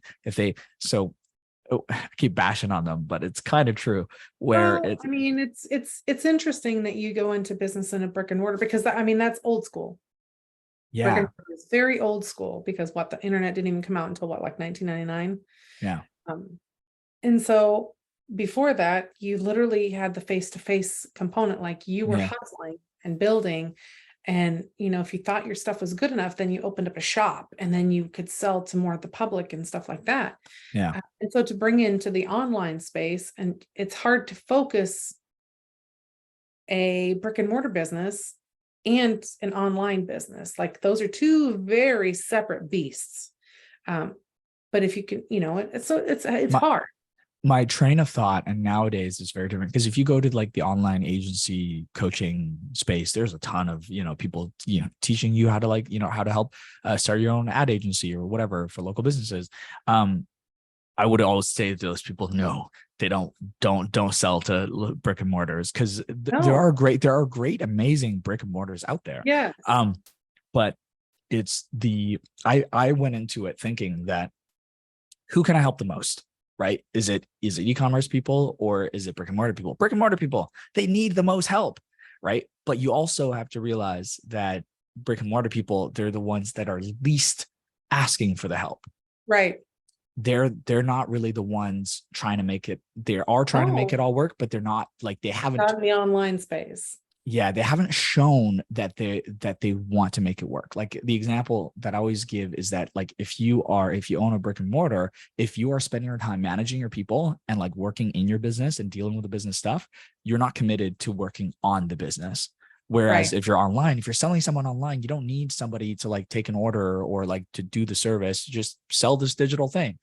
keep bashing on them, but it's kind of true. Where Well, it's I mean, it's interesting that you go into business in a brick and mortar, because I mean, that's old school. Brick and yeah, mortar is very old school, because the internet didn't even come out until like 1999. yeah, And so before that, you literally had the face-to-face component, like you were yeah, hustling and building. And, if you thought your stuff was good enough, then you opened up a shop, and then you could sell to more of the public and stuff like that. yeah. And so to bring into the online space, and it's hard to focus a brick and mortar business and an online business. Like those are two very separate beasts. But if you can, it's My, hard. my train of thought, and nowadays is very different, because if you go to like the online agency coaching space, there's a ton of people teaching you how to how to help start your own ad agency or whatever for local businesses. I would always say to those people, no, they don't sell to brick and mortars, because there No. are great amazing brick and mortars out there. Yes. But it's I went into it thinking that, who can I help the most? Right? Is it e-commerce people, or is it brick and mortar people? Brick and mortar people, they need the most help, right? But you also have to realize that brick and mortar people, they're the ones that are least asking for the help. Right. They're not really the ones trying to make it. They are trying to make it all work, but they're not like, they haven't. Not in the online space. Yeah, they haven't shown that they want to make it work. Like the example that I always give is that, like, if you own a brick and mortar, if you are spending your time managing your people and like working in your business and dealing with the business stuff, you're not committed to working on the business. Whereas if you're online, if you're selling someone online, you don't need somebody to like take an order or like to do the service. Just sell this digital thing.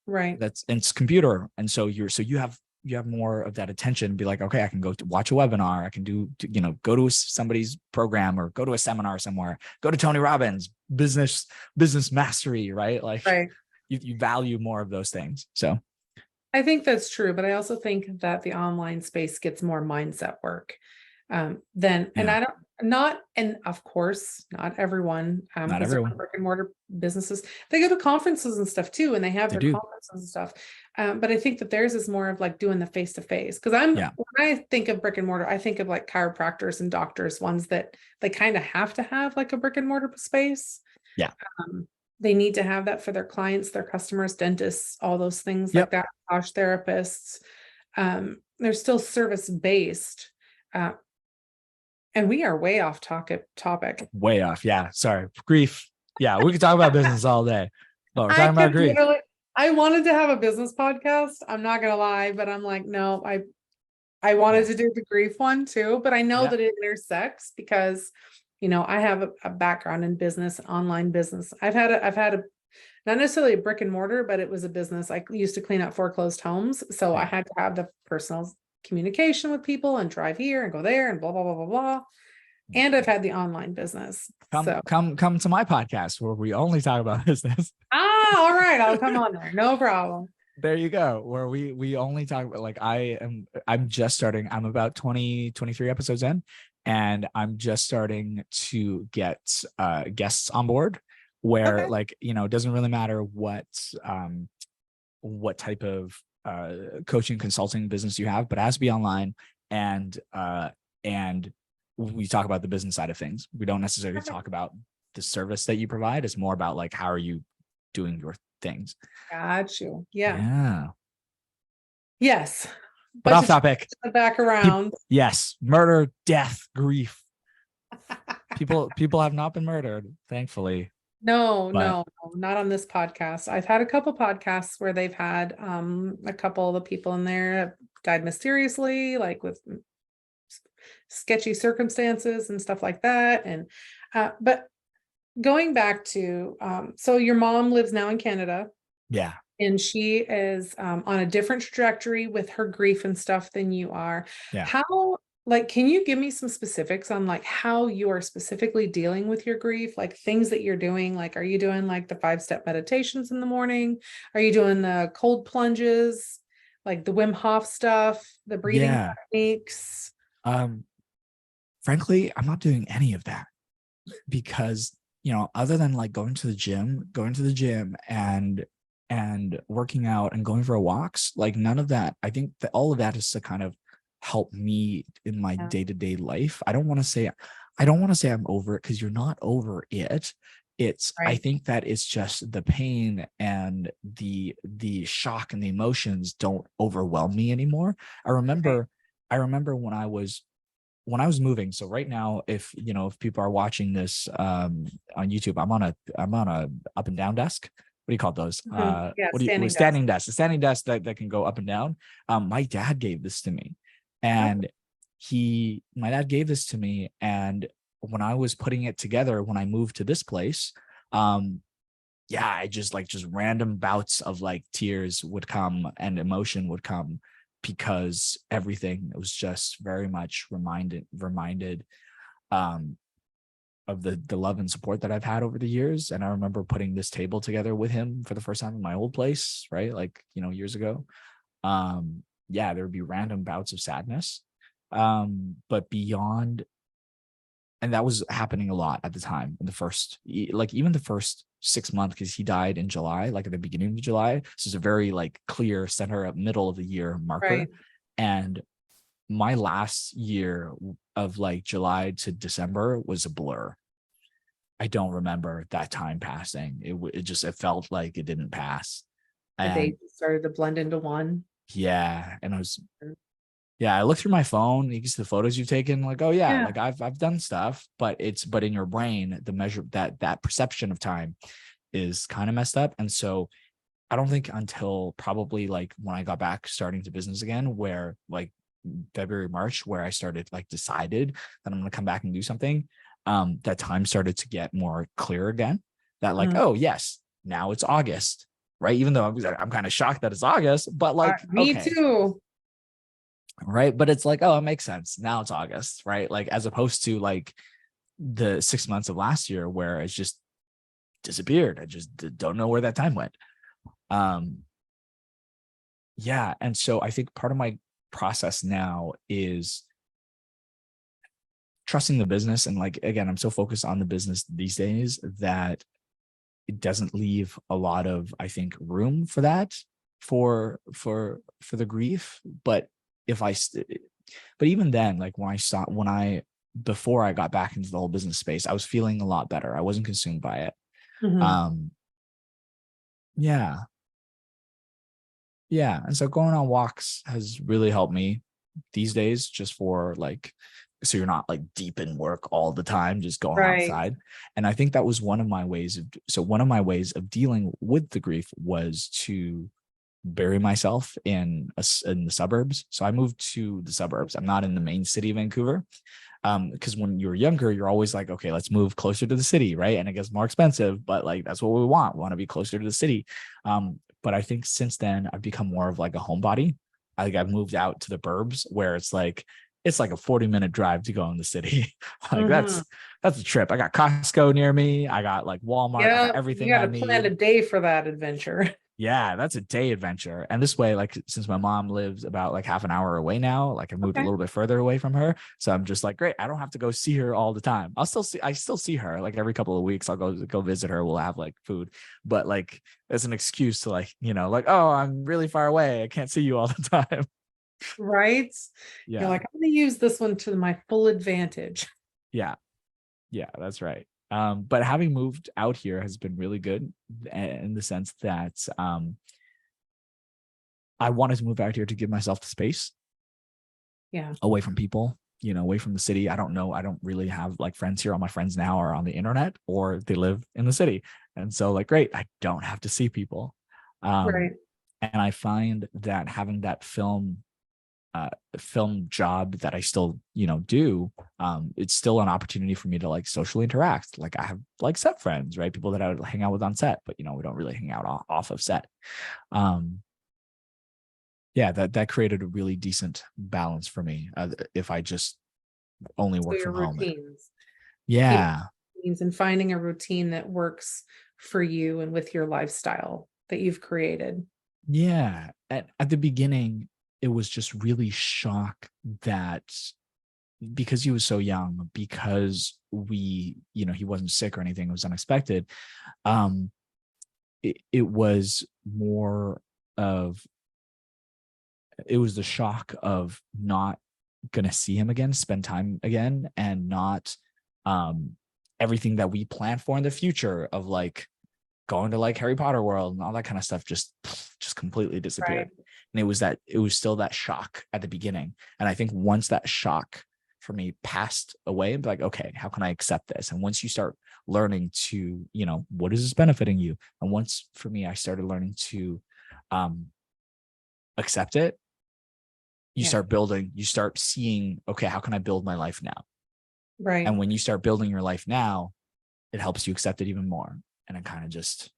Right. It's computer. And so you have more of that attention, be like, okay, I can go to watch a webinar. I can go to somebody's program, or go to a seminar somewhere, go to Tony Robbins business mastery, right? Like Right. you value more of those things. So I think that's true, but I also think that the online space gets more mindset work. And of course, not everyone, not because everyone. brick and mortar businesses, they go to conferences and stuff too, and they have their conferences and stuff. But I think that theirs is more of like doing the face to face. Because when I think of brick and mortar, I think of like chiropractors and doctors, ones that they kind of have to have like a brick and mortar space. Yeah. They need to have that for their clients, their customers, dentists, all those things like that, massage therapists. They're still service based. And we are way off topic. Way off. Yeah. Sorry. Grief. Yeah. We could talk about business all day, but we're talking about grief. I wanted to have a business podcast. I'm not going to lie, but I'm like, no, I wanted to do the grief one too, but I know that it intersects because, I have a background in business, online business. I've had a, not necessarily a brick and mortar, but it was a business. I used to clean up foreclosed homes. So I had to have the personal communication with people and drive here and go there and blah, blah, blah, blah, blah. And I've had the online business. Come to my podcast where we only talk about business. All right. I'll come on there. No problem. There you go. Where we only talk about, like, I'm just starting. I'm about 23 episodes in, and I'm just starting to get guests on board where it doesn't really matter what type of coaching consulting business you have, but it has to be online, and we talk about the business side of things. We don't necessarily talk about the service that you provide. It's more about like, how are you doing your things? Got you. Yeah. Yeah. Yes. But off topic. Back around. Yes, murder, death, grief. People have not been murdered, thankfully. No, not on this podcast. I've had a couple podcasts where they've had a couple of the people in there have died mysteriously, like with sketchy circumstances and stuff like that. And but going back to so your mom lives now in Canada. Yeah. And she is on a different trajectory with her grief and stuff than you are. Yeah. How, like, can you give me some specifics on like how you are specifically dealing with your grief? Like things that you're doing, like, are you doing like the 5-step meditations in the morning? Are you doing the cold plunges, like the Wim Hof stuff, the breathing techniques? Frankly, I'm not doing any of that because, other than like going to the gym and working out and going for walks, like none of that. I think that all of that is to kind of help me in my day-to-day life. I don't want to say I'm over it, because you're not over it. It's right. I think that it's just the pain and the shock and the emotions don't overwhelm me anymore. I remember when I was moving. So right now, if people are watching this on YouTube, I'm on a up and down desk. What do you call those? Standing desk. A standing desk that can go up and down. My dad gave this to me, and and when I was putting it together, when I moved to this place, I just random bouts of like tears would come and emotion would come, because everything was just very much reminded of the love and support that I've had over the years. And I remember putting this table together with him for the first time in my old place, right? Like, years ago. There would be random bouts of sadness. But beyond, and that was happening a lot at the time in the first, even the first 6 months, because he died in July, like at the beginning of July. This is a very like clear center of middle of the year marker. Right. And my last year of like July to December was a blur. I don't remember that time passing. It felt like it didn't pass. And they started to blend into one. Yeah. And I looked through my phone, you can see the photos you've taken, like, oh yeah. Like I've done stuff, but in your brain, the measure that perception of time is kind of messed up. And so I don't think until probably like when I got back starting to business again, where like February, March, where I started like decided that I'm going to come back and do something, that time started to get more clear again, that like, oh yes, now it's August, right? Even though I'm kind of shocked that it's August, but like, me too. Right. But it's like, oh, it makes sense. Now it's August, right? Like, as opposed to like the 6 months of last year where it's just disappeared. I just don't know where that time went. And so I think part of my process now is trusting the business. And like, again, I'm so focused on the business these days that it doesn't leave a lot of, I think, room for that, for the grief. But even then, like before I got back into the whole business space, I was feeling a lot better. I wasn't consumed by it. Mm-hmm. And so going on walks has really helped me these days, just for like, so you're not like deep in work all the time, just going outside. And I think that was one of my ways of dealing with the grief was to bury myself in the suburbs. So I moved to the suburbs. I'm not in the main city of Vancouver. Because when you're younger, you're always like, okay, let's move closer to the city, right? And it gets more expensive, but like that's what we want. We want to be closer to the city. But I think since then I've become more of like a homebody. I've moved out to the burbs where it's like a 40-minute drive to go in the city. Like that's a trip. I got Costco near me. I got like Walmart. I got everything. You got to plan a day for that adventure. Yeah, that's a day adventure. And this way, like, since my mom lives about like half an hour away now, like I moved a little bit further away from her. So I'm just like, great, I don't have to go see her all the time. I still see her like every couple of weeks. I'll go visit her. We'll have like food, but like, it's an excuse to like, like, oh, I'm really far away. I can't see you all the time. Right. Yeah. You're like, I'm going to use this one to my full advantage. Yeah. Yeah, that's right. But having moved out here has been really good in the sense that I wanted to move out here to give myself the space Yeah. away from people, away from the city. I don't really have like friends here. All my friends now are on the internet or they live in the city. And so like, great, I don't have to see people. Right. And I find that having that film job that I still, do, it's still an opportunity for me to like socially interact. Like I have like set friends, right? People that I would hang out with on set, but we don't really hang out off of set. Yeah, that created a really decent balance for me. If I just only So work your from home. routines. Yeah. Routines and finding a routine that works for you and with your lifestyle that you've created. Yeah. At the beginning, it was just really shock that because he was so young, because he wasn't sick or anything, it was unexpected. It was more of, it was the shock of not going to see him again, spend time again, and not everything that we planned for in the future of like going to like Harry Potter world and all that kind of stuff just completely disappeared. Right. And it was still that shock at the beginning. And I think once that shock for me passed away, and be like, okay, how can I accept this? And once you start learning to, what is this benefiting you? And once for me, I started learning to accept it, you start building, you start seeing, okay, how can I build my life now? Right. And when you start building your life now, it helps you accept it even more. And it kind of just,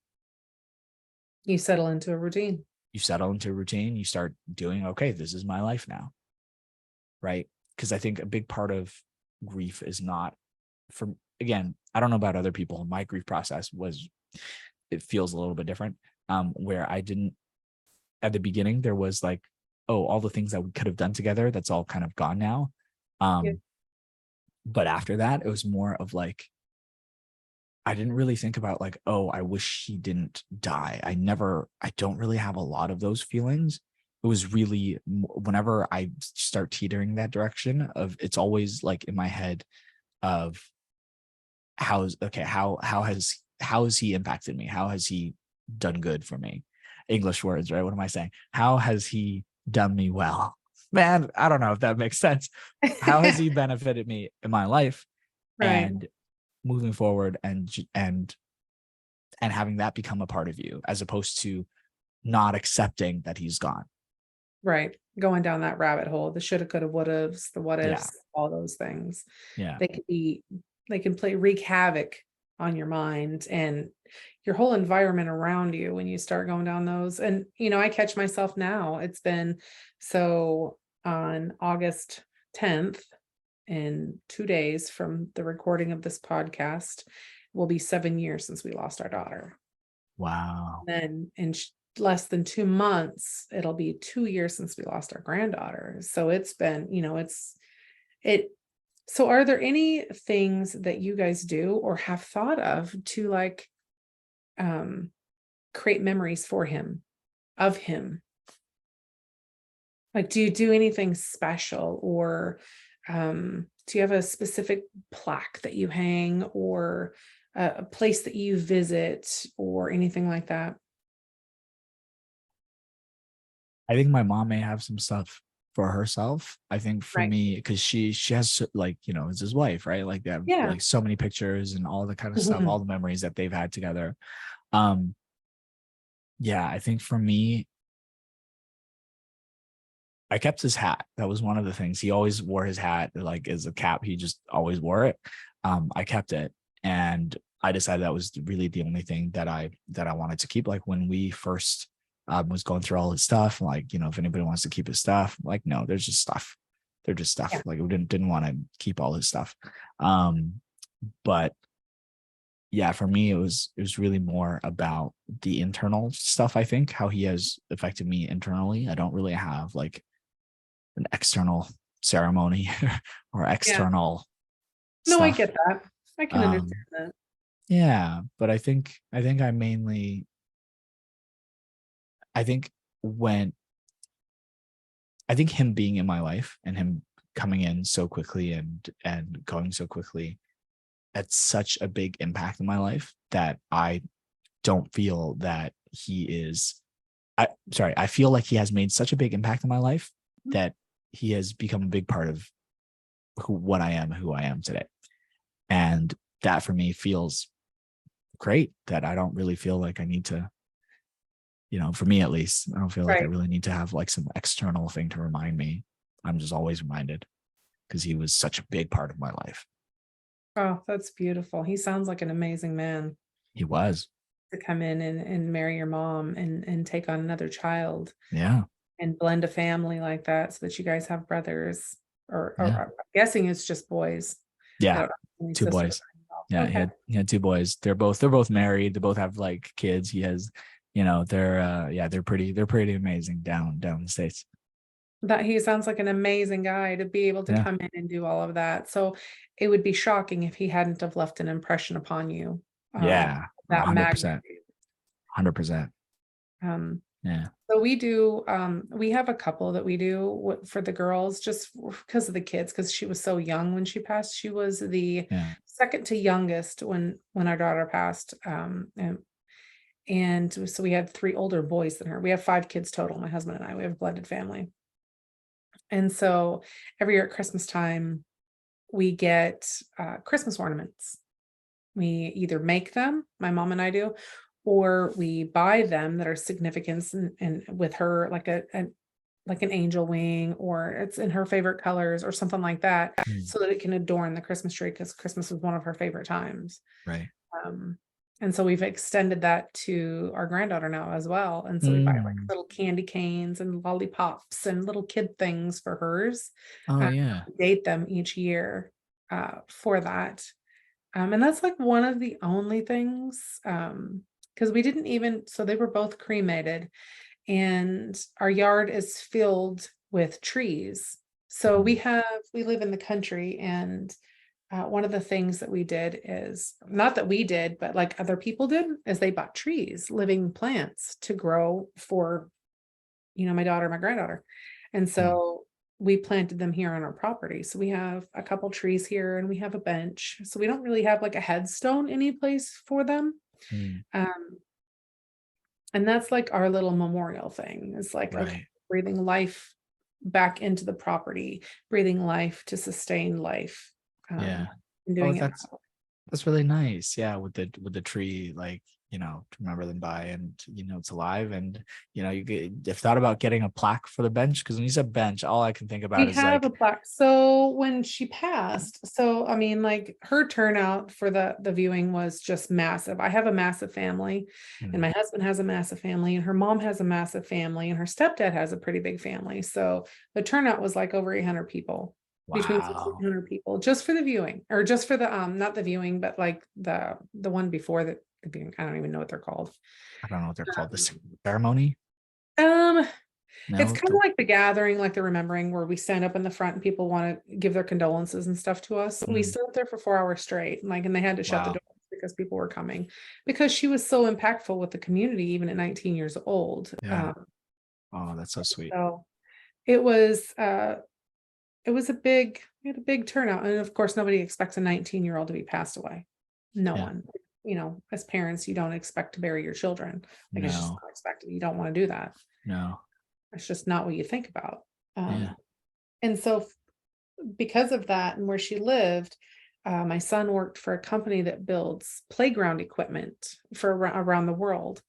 you settle into a routine. You settle into a routine, you start doing, okay, this is my life now. Right. Because I think a big part of grief is not again, I don't know about other people. My grief process it feels a little bit different. Where I didn't, at the beginning, there was like, oh, all the things that we could have done together, that's all kind of gone now. But after that, it was more of like, I didn't really think about like, oh, I wish he didn't die. I don't really have a lot of those feelings. It was really, whenever I start teetering that direction of, it's always like in my head of how has he impacted me? How has he done good for me? English words, right? What am I saying? How has he done me well? Man, I don't know if that makes sense. How has he benefited me in my life? Right. And moving forward and having that become a part of you, as opposed to not accepting that he's gone. Right. Going down that rabbit hole, the shoulda, coulda, wouldas, the what ifs, all those things. Yeah. They can wreak havoc on your mind and your whole environment around you when you start going down those. And, I catch myself now. It's been so on August 10th, in 2 days from the recording of this podcast, will be 7 years since we lost our daughter. Wow. And then in less than 2 months, it'll be 2 years since we lost our granddaughter. So it's been, so are there any things that you guys do or have thought of to like create memories for him, of him? Like, do you do anything special, or do you have a specific plaque that you hang, or a place that you visit, or anything like that? I think my mom may have some stuff for herself. I think for me, because she has like, it's his wife, right? Like they have like so many pictures and all the kind of stuff, all the memories that they've had together. Yeah, I think for me, I kept his hat. That was one of the things. He always wore his hat like as a cap. He just always wore it. I kept it, and I decided that was really the only thing that I wanted to keep. Like when we first was going through all his stuff, like, if anybody wants to keep his stuff, like, no, there's just stuff. They're just stuff. Like we didn't want to keep all his stuff. But yeah, for me, it was really more about the internal stuff. I think how he has affected me internally. I don't really have like an external ceremony or external No, I stuff. get that. I can understand that. Yeah, but I think I mainly, I think him being in my life and him coming in so quickly and going so quickly, that's such a big impact in my life that I don't feel that he is, I feel like he has made such a big impact in my life that he has become a big part of who I am today. And that for me feels great, that I don't really feel like I need to, for me at least, I don't feel like I really need to have like some external thing to remind me. I'm just always reminded, because he was such a big part of my life. Oh, that's beautiful. He sounds like an amazing man. He was. To come in and marry your mom and take on another child. Yeah. And blend a family like that so that you guys have brothers, or Yeah. I'm guessing it's just boys. Yeah. Two boys. Yeah. Okay. He had two boys. They're both married. They both have like kids. He has, they're pretty amazing down in the States. That he sounds like an amazing guy to be able to come in and do all of that. So it would be shocking if he hadn't have left an impression upon you. Yeah. That 100%. 100%. Yeah. So we have a couple that we do for the girls, just because of the kids, because she was so young when she passed. She was the second to youngest when our daughter passed. And so we had 3 older boys than her. We have 5 kids total, my husband and I. We have a blended family. And so every year at Christmas time, we get Christmas ornaments. We either make them, my mom and I do, or we buy them that are significant and with her, like like an angel wing, or it's in her favorite colors or something like that, so that it can adorn the Christmas tree, because Christmas was one of her favorite times. Right. And so we've extended that to our granddaughter now as well. And so we buy like little candy canes and lollipops and little kid things for hers. Oh yeah. We date them each year for that. And that's like one of the only things, because we didn't even, so they were both cremated, and our yard is filled with trees. So we live in the country, and one of the things that we did is, not that we did, but like other people did, is they bought trees, living plants to grow for, my daughter, my granddaughter. And so we planted them here on our property. So we have a couple trees here and we have a bench. So we don't really have like a headstone any place for them. And that's like our little memorial thing. It's like okay, breathing life back into the property, breathing life to sustain life. And doing that's really nice. Yeah, with the tree, like, to remember them by, and it's alive, and you've thought about getting a plaque for the bench, because when you said bench, all I can think about is like a plaque. So when she passed, so I mean, like her turnout for the viewing was just massive. I have a massive family, and my husband has a massive family, and her mom has a massive family, and her stepdad has a pretty big family. So the turnout was like over 800 people. Between 1,600 people just for the viewing, or just for the not the viewing, but like the one before the viewing. I don't even know what they're called. I don't know what they're called. The ceremony. It's kind of like the gathering, like the remembering, where we stand up in the front and people want to give their condolences and stuff to us. We stood up there for 4 hours straight, and they had to shut the doors because people were coming, because she was so impactful with the community, even at 19 years old. Oh, that's so sweet. So it was we had a big turnout. And of course, nobody expects a 19-year-old to be passed away. No one, as parents, you don't expect to bury your children. Like it's just not expected. You don't want to do that. No, it's just not what you think about. And so because of that, and where she lived, my son worked for a company that builds playground equipment for around the world.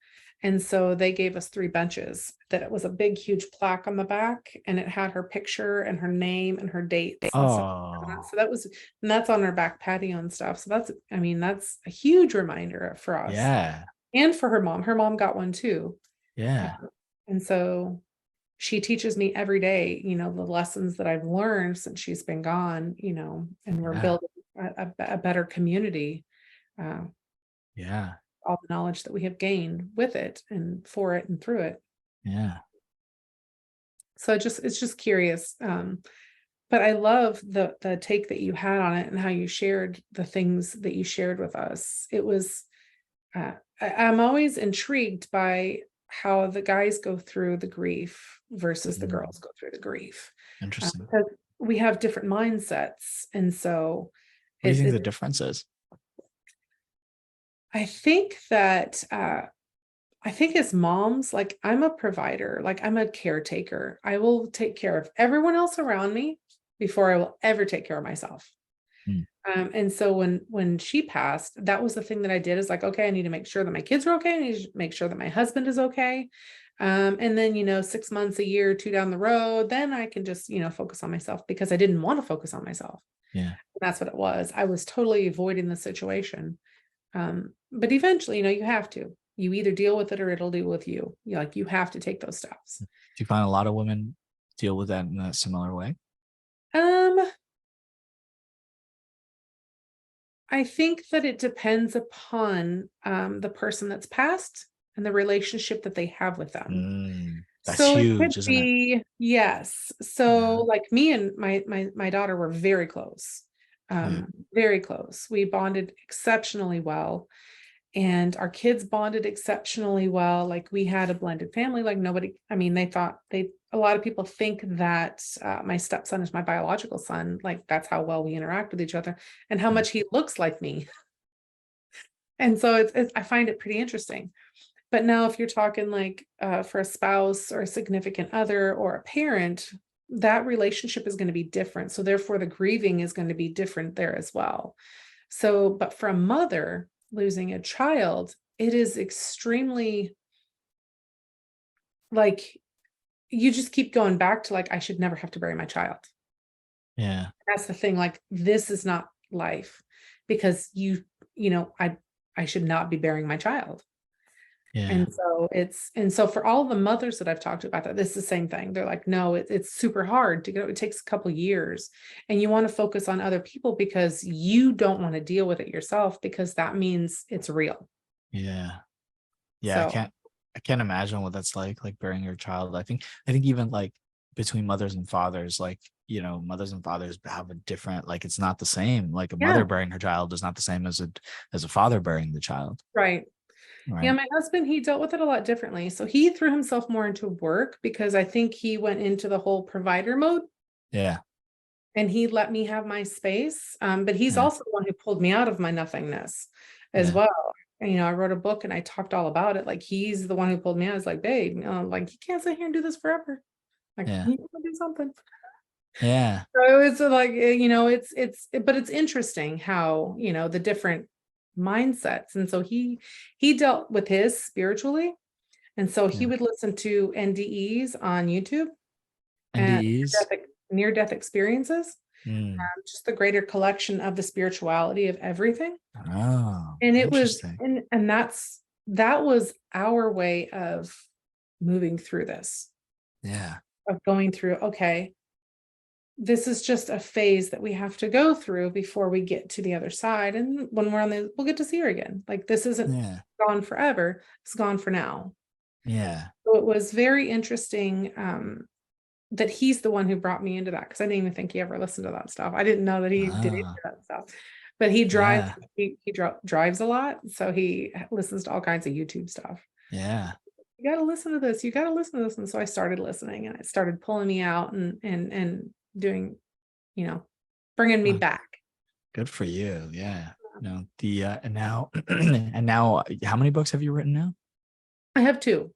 And so they gave us 3 benches that it was a big, huge plaque on the back, and it had her picture and her name and her dates. So that's on our back patio and stuff. So that's a huge reminder for us. Yeah. And for her mom. Her mom got one too. Yeah. And so she teaches me every day, the lessons that I've learned since she's been gone, and we're building a better community. All the knowledge that we have gained with it and for it and through it. Yeah. So it's just curious. But I love the take that you had on it and how you shared the things that you shared with us. It was, I'm always intrigued by how the guys go through the grief versus the girls go through the grief. Interesting. Because we have different mindsets. And so what do you think the difference is? I think that I think as moms, like I'm a provider, like I'm a caretaker. I will take care of everyone else around me before I will ever take care of myself. Mm. And so when she passed, that was the thing that I did, is like, okay, I need to make sure that my kids are okay. I need to make sure that my husband is okay. And then, 6 months, a year, two down the road, then I can just, focus on myself, because I didn't want to focus on myself. Yeah. And that's what it was. I was totally avoiding the situation. But eventually, you have to. You either deal with it or it'll deal with you. You have to take those steps. Do you find a lot of women deal with that in a similar way? I think that it depends upon the person that's passed and the relationship that they have with them. That's So it could huge, isn't it? be, yes. So like me and my daughter were very close. Very close. We bonded exceptionally well. And our kids bonded exceptionally well. Like we had a blended family, like nobody, I mean, a lot of people think that my stepson is my biological son. Like that's how well we interact with each other and how much he looks like me. And so I find it pretty interesting. But now if you're talking like for a spouse or a significant other or a parent, that relationship is going to be different. So therefore the grieving is going to be different there as well. So, but for a mother losing a child, it is extremely, like, you just keep going back to like, I should never have to bury my child. Yeah. That's the thing. Like, this is not life, because I should not be burying my child. Yeah. And so for all the mothers that I've talked to about that, this is the same thing. They're like, no, it's super hard to go. It takes a couple of years, and you want to focus on other people because you don't want to deal with it yourself, because that means it's real. Yeah. Yeah. So, I can't imagine what that's like burying your child. I think even like between mothers and fathers, like, mothers and fathers have a different, like, it's not the same. Like a mother burying her child is not the same as a father burying the child. right. Right. Yeah, my husband, he dealt with it a lot differently. So he threw himself more into work, because I think he went into the whole provider mode. Yeah. And he let me have my space. But he's also the one who pulled me out of my nothingness as well. And, I wrote a book and I talked all about it. Like, he's the one who pulled me out. I was like, babe, like, you can't sit here and do this forever. Like, you need to do something. Yeah. So it's like, but it's interesting how, the different mindsets. And so he dealt with his spiritually. And so he would listen to NDEs on YouTube and NDEs. near-death experiences, just the greater collection of the spirituality of everything. Oh, And it was, and that was our way of moving through this. Yeah. Of going through, okay, this is just a phase that we have to go through before we get to the other side. And when we're we'll get to see her again. Like, this isn't gone forever. It's gone for now. Yeah. So it was very interesting that he's the one who brought me into that, because I didn't even think he ever listened to that stuff. I didn't know that he did any of that stuff. But he drives, he drives a lot. So he listens to all kinds of YouTube stuff. Yeah. You got to listen to this. You got to listen to this. And so I started listening, and it started pulling me out and doing, bringing me back. Good for you. Yeah. And now, how many books have you written now? I have 2.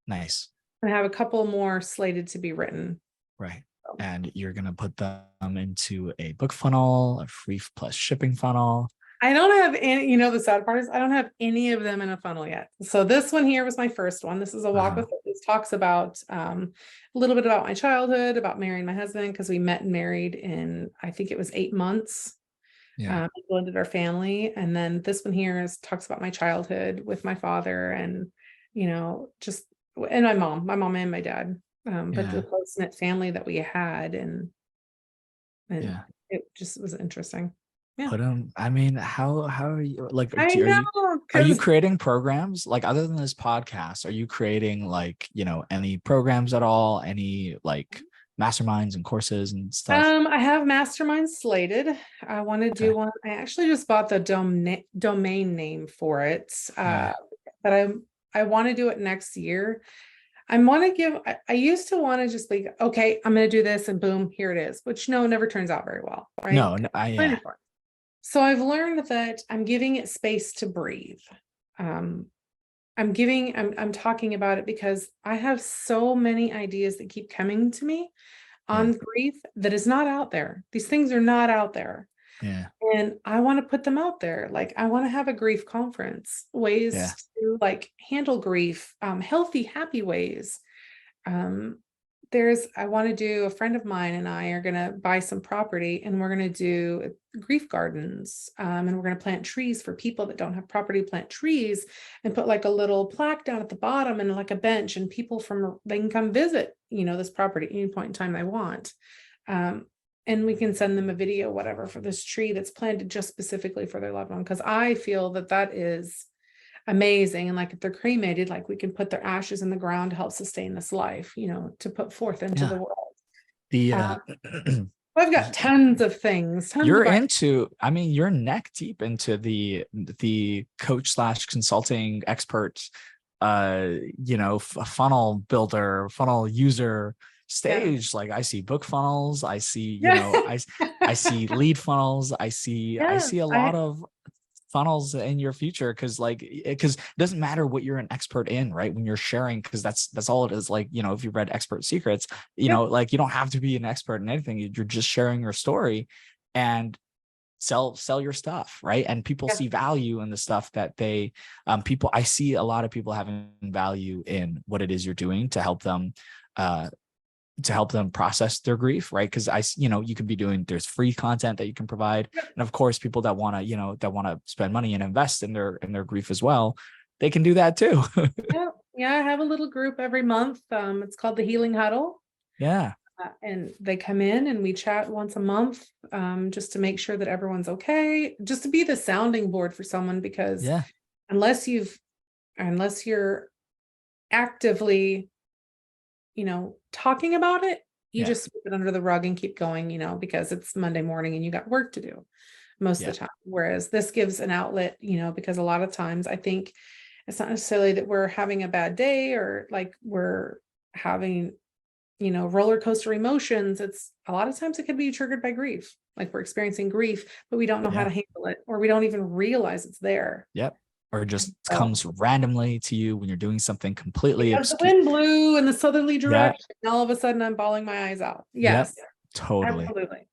Nice. I have a couple more slated to be written. Right. And you're going to put them into a book funnel, a free plus shipping funnel. I don't have any, the sad part is I don't have any of them in a funnel yet. So this one here was my first one. This is a walk with, this talks about a little bit about my childhood, about marrying my husband, because we met and married in, I think it was 8 months. We blended our family. And then this one here talks about my childhood with my father, and, just, and my mom and my dad, but the close-knit family that we had. And it just was interesting. Yeah. But I mean, how are you, like, are you creating programs, like, other than this podcast? Are you creating, like, any programs at all, any like masterminds and courses and stuff? I have masterminds slated. I want to do one. I actually just bought the domain name for it, but I want to do it next year. I used to want to just like, okay, I'm going to do this and boom, here it is, which never turns out very well. Right? No, So I've learned that I'm giving it space to breathe. I'm talking about it because I have so many ideas that keep coming to me on grief that is not out there. These things are not out there. Yeah. And I want to put them out there. Like, I want to have a grief conference, ways to like handle grief, healthy, happy ways. I want to do, a friend of mine and I are going to buy some property, and we're going to do grief gardens. And we're going to plant trees for people that don't have property, plant trees and put like a little plaque down at the bottom and like a bench, and people they can come visit, this property at any point in time they want. And we can send them a video, whatever, for this tree that's planted just specifically for their loved one. Cause I feel that is amazing. And like, if they're cremated, like, we can put their ashes in the ground to help sustain this life, to put forth into the world. I've got tons of things. You're neck deep into the coach / consulting expert, funnel builder, funnel user stage. Like, I see book funnels, I see, I see lead funnels, I see a lot of funnels in your future, because it doesn't matter what you're an expert in, right? When you're sharing, because that's all it is. Like, if you read Expert Secrets, like, you don't have to be an expert in anything. You're just sharing your story and sell your stuff, right? And people see value in the stuff that I see a lot of people having value in what it is you're doing to help them process their grief, right? Because you can be there's free content that you can provide, and of course, people that want to spend money and invest in their grief as well, they can do that too. I have a little group every month. It's called the Healing Huddle. And they come in and we chat once a month, just to make sure that everyone's okay, just to be the sounding board for someone, because unless you're actively talking about it, you just sweep it under the rug and keep going, because it's Monday morning and you got work to do most of the time. Whereas this gives an outlet, because a lot of times I think it's not necessarily that we're having a bad day or like we're having, roller coaster emotions. It's a lot of times it could be triggered by grief. Like, we're experiencing grief, but we don't know how to handle it, or we don't even realize it's there. Or it just comes randomly to you when you're doing something completely obscure. The wind blew in the southerly direction, and all of a sudden I'm bawling my eyes out. Totally. Absolutely.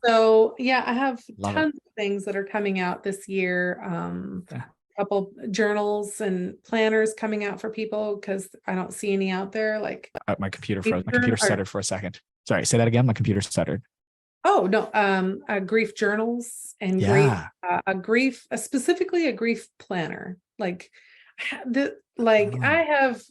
So I have tons of things that are coming out this year. A couple journals and planners coming out for people, because I don't see any out there. Like, my computer froze. My computer stuttered for a second. Sorry, say that again. My computer stuttered. Oh, no. Grief journals and grief, specifically a grief planner. Like, I have,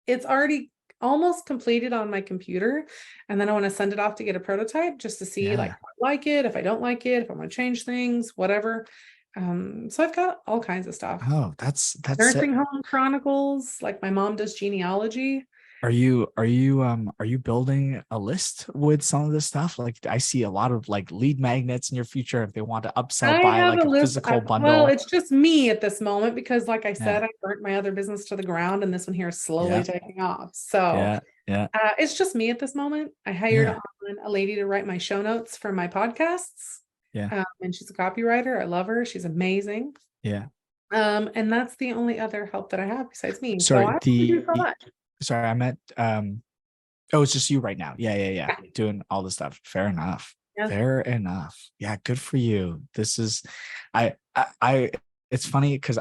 it's already almost completed on my computer. And then I want to send it off to get a prototype, just to see like, if I like it, if I don't like it, if I want to change things, whatever. So I've got all kinds of stuff. Oh, that's Nursing home chronicles. Like, my mom does genealogy. Are you building a list with some of this stuff? Like, I see a lot of like lead magnets in your future if they want to upsell, buy like a physical bundle. Well, it's just me at this moment, because like I said, I burnt my other business to the ground, and this one here is slowly taking off. So it's just me at this moment. I hired on a lady to write my show notes for my podcasts. And she's a copywriter. I love her. She's amazing. And that's the only other help that I have besides me. Sorry, so I do so much. Sorry, I meant it's just you right now. Doing all this stuff. Fair enough. Fair enough. Yeah, good for you. This is I it's funny because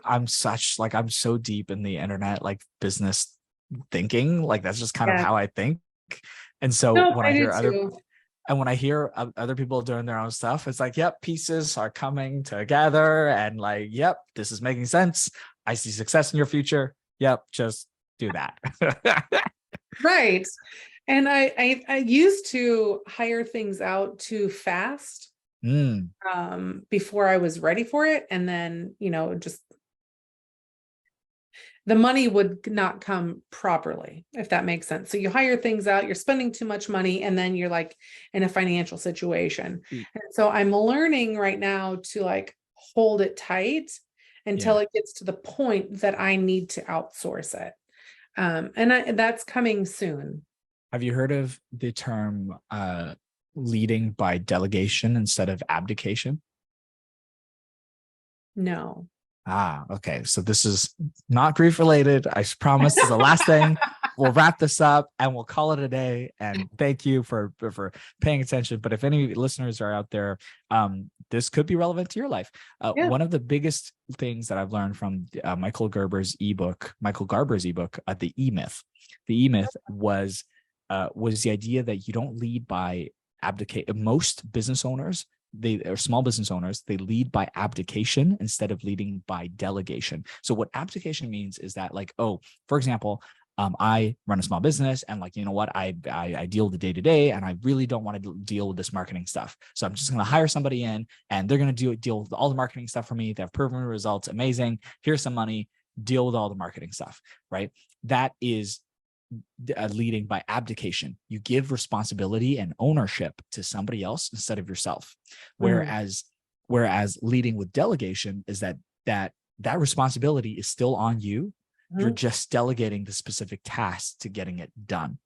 I'm so deep in the internet, like business thinking. Like, that's just kind of how I think. And so when I hear other people doing their own stuff, it's like, pieces are coming together, and like, this is making sense. I see success in your future. Just do that. Right. And I used to hire things out too fast before I was ready for it. And then, just the money would not come properly, if that makes sense. So you hire things out, you're spending too much money, and then you're like in a financial situation. And so I'm learning right now to like hold it tight until it gets to the point that I need to outsource it. And that's coming soon. Have you heard of the term leading by delegation instead of abdication? No. Okay. So this is not grief related. I promise this is the last thing. We'll wrap this up and we'll call it a day. And thank you for paying attention. But if any listeners are out there, this could be relevant to your life. One of the biggest things that I've learned from Michael Garber's ebook, The E-Myth. The E-Myth was the idea that you don't lead by abdicate. Most business owners, they are small business owners, they lead by abdication instead of leading by delegation. So what abdication means is that, like, for example, I run a small business and, like, you know what, I deal with the day-to-day and I really don't want to deal with this marketing stuff. So I'm just going to hire somebody in and they're going to deal with all the marketing stuff for me. They have proven results. Amazing. Here's some money, deal with all the marketing stuff, right? That is leading by abdication. You give responsibility and ownership to somebody else instead of yourself. Whereas leading with delegation is that responsibility is still on you. You're just delegating the specific tasks to getting it done.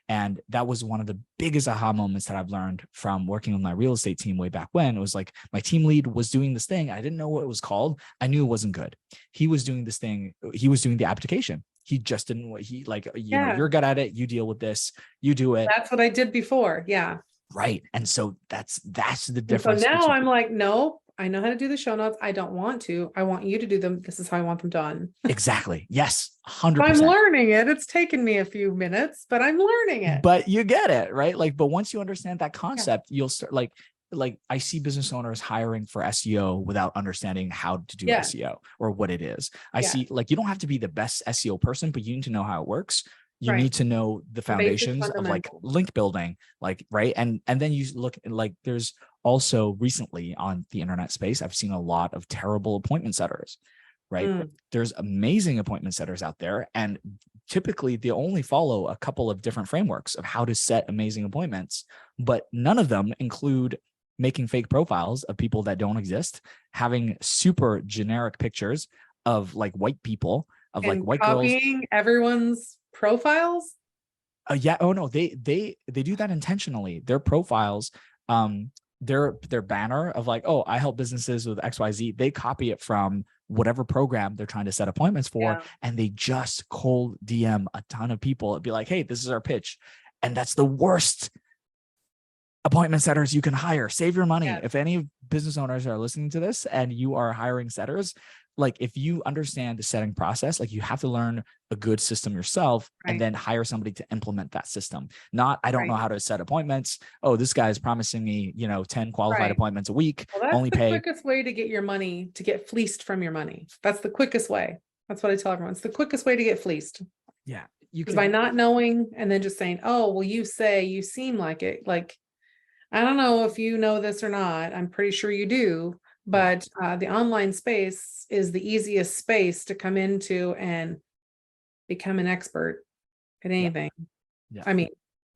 And that was one of the biggest aha moments that I've learned from working with my real estate team way back when. It was like my team lead was doing this thing. I didn't know what it was called. I knew it wasn't good. He was doing this thing. He was doing the abdication. He just didn't, you know, you're good at it. You deal with this, you do it. That's what I did before. Yeah. Right. And so that's the difference. So now I'm like, no, I know how to do the show notes. I don't want to. I want you to do them. This is how I want them done. Exactly. Yes. 100%. I'm learning it. It's taken me a few minutes, but I'm learning it. But you get it, right? Like, but once you understand that concept, you'll start like I see business owners hiring for SEO without understanding how to do SEO or what it is. I see, like, you don't have to be the best SEO person, but you need to know how it works. You need to know the foundations of, like, link building, like, right. And then you look, like, there's also recently on the internet space, I've seen a lot of terrible appointment setters, right? There's amazing appointment setters out there. And typically they only follow a couple of different frameworks of how to set amazing appointments, but none of them include making fake profiles of people that don't exist, having super generic pictures of, like, white people, of, like, white girls, copying everyone's profiles. Oh no, they do that intentionally. Their profiles, their banner of, like, oh, I help businesses with XYZ, they copy it from whatever program they're trying to set appointments for, and they just cold DM a ton of people and be like, hey, this is our pitch. And that's the worst appointment setters you can hire. Save your money. If any business owners are listening to this and you are hiring setters, like, if you understand the setting process, like, you have to learn a good system yourself and then hire somebody to implement that system. Not, I don't know how to set appointments. Oh, this guy is promising me, 10 qualified appointments a week. Well, that's only the pay. quickest way to get your money, to get fleeced from your money. That's the quickest way. That's what I tell everyone. It's the quickest way to get fleeced. Yeah. Because by not knowing and then just saying, oh, well, you seem like it. Like, I don't know if you know this or not. I'm pretty sure you do. But the online space is the easiest space to come into and become an expert at anything. Yeah. I mean,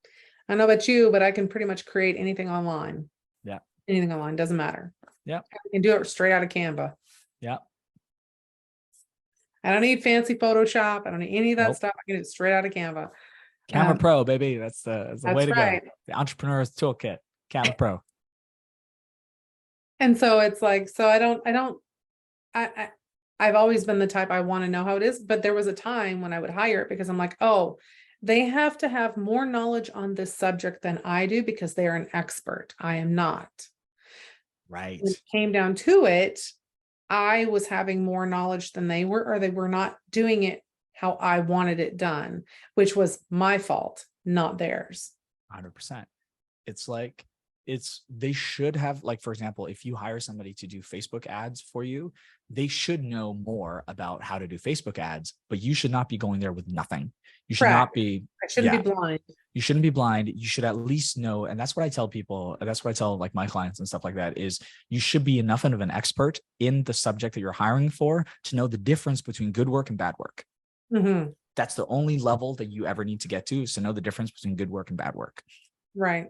I don't know about you, but I can pretty much create anything online. Yeah. Anything online, doesn't matter. Yeah. I can do it straight out of Canva. Yeah. I don't need fancy Photoshop. I don't need any of that stuff. I can do it straight out of Canva. Canva Pro, baby. That's the way to go. The entrepreneur's toolkit, Canva Pro. And so it's like, so I've always been the type, I want to know how it is, but there was a time when I would hire it because I'm like, oh, they have to have more knowledge on this subject than I do because they are an expert. I am not. Right. When it came down to it, I was having more knowledge than they were, or they were not doing it how I wanted it done, which was my fault, not theirs. 100%. It's like, they should have, like, for example, if you hire somebody to do Facebook ads for you, they should know more about how to do Facebook ads, but you should not be going there with nothing. You should not be, I shouldn't be blind. You shouldn't be blind. You should at least know. And that's what I tell people. That's what I tell, like, my clients and stuff like that, is you should be enough of an expert in the subject that you're hiring for to know the difference between good work and bad work. Mm-hmm. That's the only level that you ever need to get to, is to know the difference between good work and bad work. Right.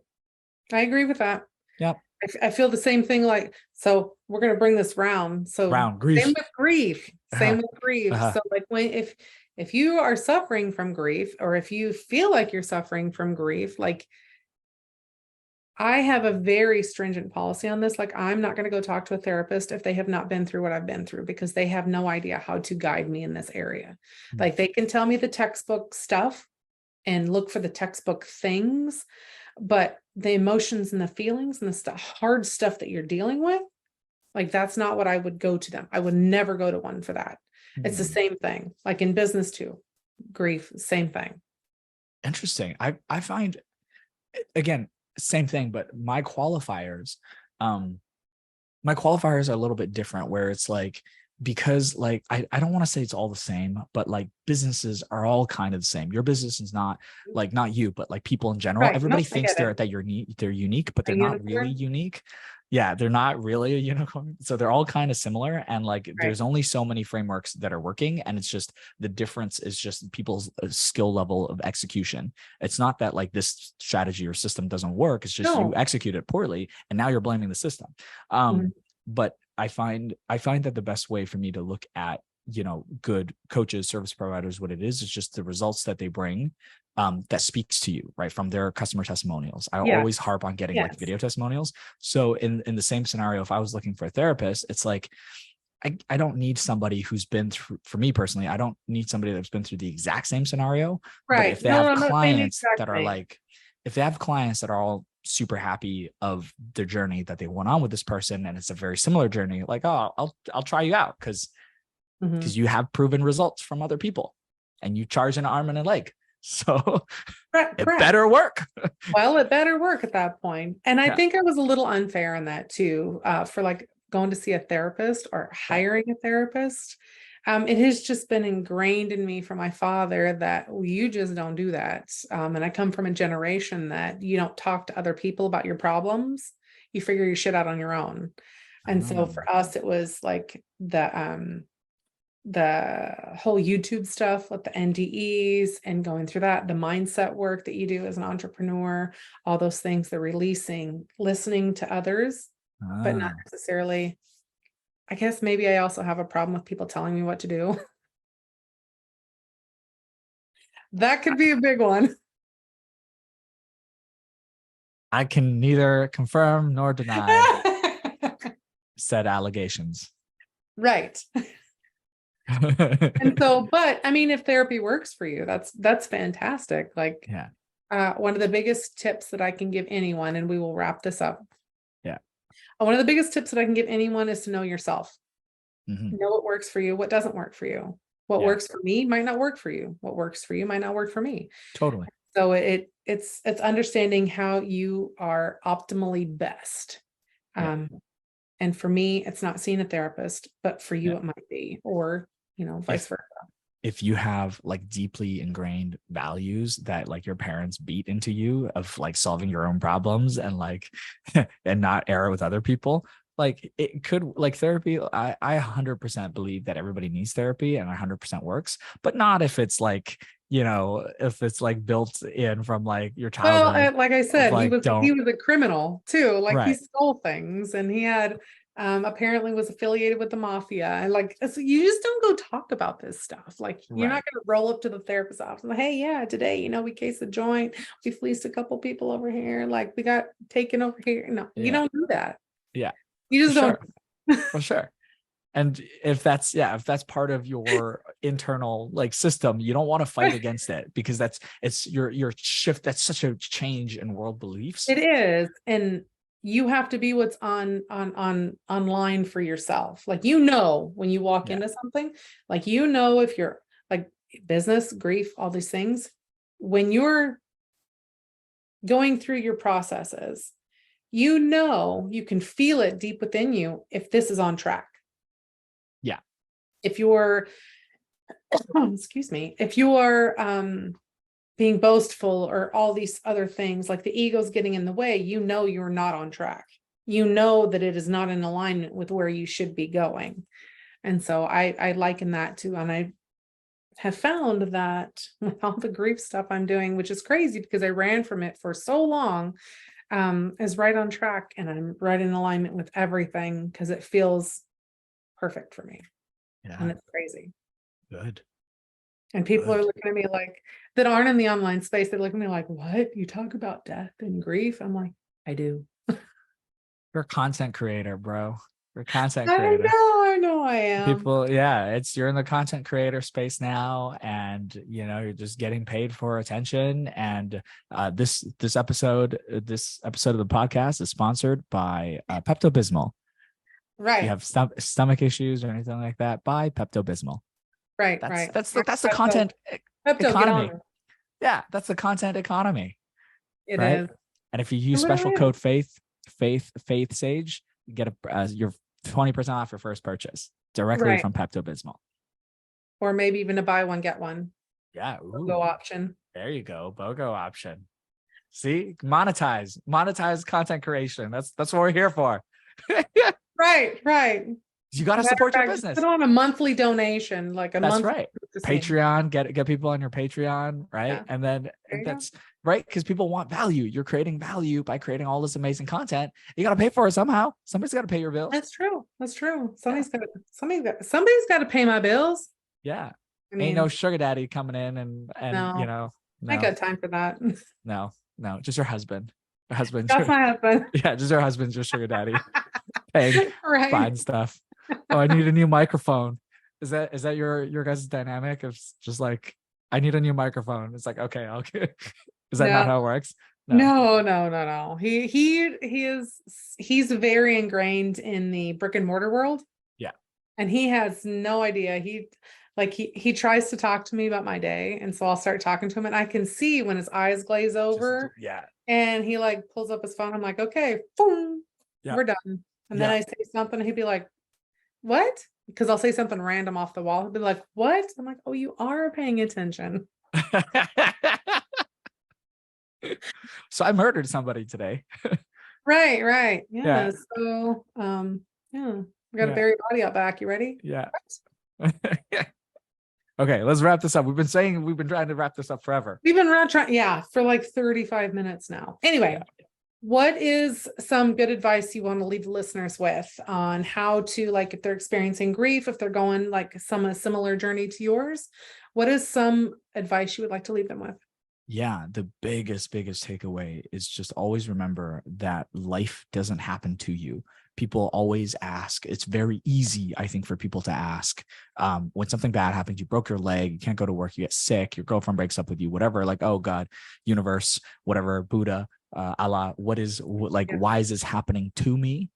I agree with that. Yep. I feel the same thing. Like, so we're going to bring this round. So grief. Same with grief. Same with grief. So like, if you are suffering from grief, or if you feel like you're suffering from grief, like, I have a very stringent policy on this. Like, I'm not going to go talk to a therapist if they have not been through what I've been through, because they have no idea how to guide me in this area. Like, they can tell me the textbook stuff and look for the textbook things, but the emotions and the feelings and the hard stuff that you're dealing with, like, that's not what I would go to them. I would never go to one for that. It's the same thing, like in business too. Grief, same thing. Interesting. I find, again, same thing, but my qualifiers are a little bit different, where it's like, because like I don't want to say it's all the same, but like businesses are all kind of the same. Your business is not like, not you, but like people in general. Right. Everybody Nope, thinks they're unique, but they're not really unique. Yeah, they're not really a unicorn. So they're all kind of similar. And like there's only so many frameworks that are working. And it's just, the difference is just people's skill level of execution. It's not that like this strategy or system doesn't work. It's just you execute it poorly and now you're blaming the system. But I find that the best way for me to look at, you know, good coaches, service providers, what it is just the results that they bring, that speaks to you, right, from their customer testimonials. I always harp on getting like video testimonials. So in the same scenario, if I was looking for a therapist, it's like, I don't need somebody who's been through, for me personally, I don't need somebody that's been through the exact same scenario. Right. But if they have clients that are like, if they have clients that are all super happy of their journey that they went on with this person, and it's a very similar journey, like, oh, I'll try you out because you have proven results from other people and you charge an arm and a leg. So it better work. Well, it better work at that point. And I think I was a little unfair in that too, for like going to see a therapist or hiring a therapist. It has just been ingrained in me from my father that you just don't do that. And I come from a generation that you don't talk to other people about your problems. You figure your shit out on your own. And so for us, it was like the whole YouTube stuff with the NDEs and going through that, the mindset work that you do as an entrepreneur, all those things, the releasing, listening to others, but not necessarily. I guess maybe I also have a problem with people telling me what to do. That could be a big one. I can neither confirm nor deny said allegations. Right. And so, but I mean, if therapy works for you, that's fantastic. Like, one of the biggest tips that I can give anyone, and we will wrap this up. One of the biggest tips that I can give anyone is to know yourself. Know what works for you, what doesn't work for you. What works for me might not work for you. What works for you might not work for me. Totally. So it's understanding how you are optimally best. And for me, it's not seeing a therapist, but for you, it might be, or, you know, vice versa. If you have like deeply ingrained values that like your parents beat into you of like solving your own problems and like, and not err with other people, like it could, like therapy, I 100% believe that everybody needs therapy and 100% works, but not if it's like, you know, if it's like built in from like your childhood. Well, like I said, he was a criminal too. Like he stole things, and he had apparently was affiliated with the mafia. And like, so you just don't go talk about this stuff. Like you're not going to roll up to the therapist's office and like, hey, yeah, today, you know, we cased a joint, we fleeced a couple people over here, like we got taken over here. No, you don't do that. You just don't. For sure. And if that's part of your internal like system, you don't want to fight against it, because it's your shift. That's such a change in world beliefs. It is. And you have to be what's online for yourself. Like, you know, when you walk into something, like, you know, if you're like business, grief, all these things, when you're going through your processes, you know, you can feel it deep within you if this is on track. If you're, excuse me, if you are being boastful or all these other things, like the ego's getting in the way, you know, you're not on track. You know that it is not in alignment with where you should be going. And so I liken that to, and I have found that with all the grief stuff I'm doing, which is crazy because I ran from it for so long, is right on track, and I'm right in alignment with everything because it feels perfect for me. And it's crazy. Good. And people are looking at me like, that aren't in the online space, they look at me like, what? You talk about death and grief? I'm like, I do. You're a content creator, bro. You're a content creator. I know I am. People, yeah, you're in the content creator space now, and you're just getting paid for attention. And this episode of the podcast is sponsored by Pepto-Bismol. Right. You have stomach issues or anything like that, buy Pepto-Bismol. Right. That's the content economy. Yeah, that's the content economy. It right? is. And if you use special code Faith Sage, you get your 20% off your first purchase directly from Pepto-Bismol. Or maybe even a buy one, get one. Yeah. BOGO option. There you go. BOGO option. See, monetize content creation. That's what we're here for. Right. You got to support your business. Put on a monthly donation, like That's right. Patreon, get people on your Patreon, right? Yeah. And then that's right, because people want value. You're creating value by creating all this amazing content. You got to pay for it somehow. Somebody's got to pay your bills. That's true. Somebody's got to pay my bills. Yeah. Ain't no sugar daddy coming in and no. I got time for that. No, just your husband. That's my husband. Yeah, just your husband's your sugar daddy. Paying, buying stuff. Oh, I need a new microphone. Is that your guys' dynamic? It's just like, I need a new microphone. It's like, okay, I'll get. Is that not how it works? No. He's very ingrained in the brick and mortar world. Yeah. And he has no idea. He tries to talk to me about my day. And so I'll start talking to him and I can see when his eyes glaze over. Yeah. And he pulls up his phone. I'm like, okay, boom, we're done. And then I say something and he'd be like, what? Because I'll say something random off the wall. He'll be like, what? I'm like, oh, you are paying attention. So I murdered somebody today. Right. Yeah. So we got to bury body out back. You ready? Yeah. Okay, let's wrap this up. we've been trying to wrap this up forever. We've been trying, for like 35 minutes now. Anyway, what is some good advice you want to leave the listeners with on how to, if they're experiencing grief, if they're going a similar journey to yours, what is some advice you would like to leave them with? Yeah, the biggest takeaway is just always remember that life doesn't happen to you. People always ask. It's very easy, I think, for people to ask when something bad happens. You broke your leg, you can't go to work, you get sick, your girlfriend breaks up with you, whatever. Oh God, universe, whatever, Buddha, Allah, why is this happening to me?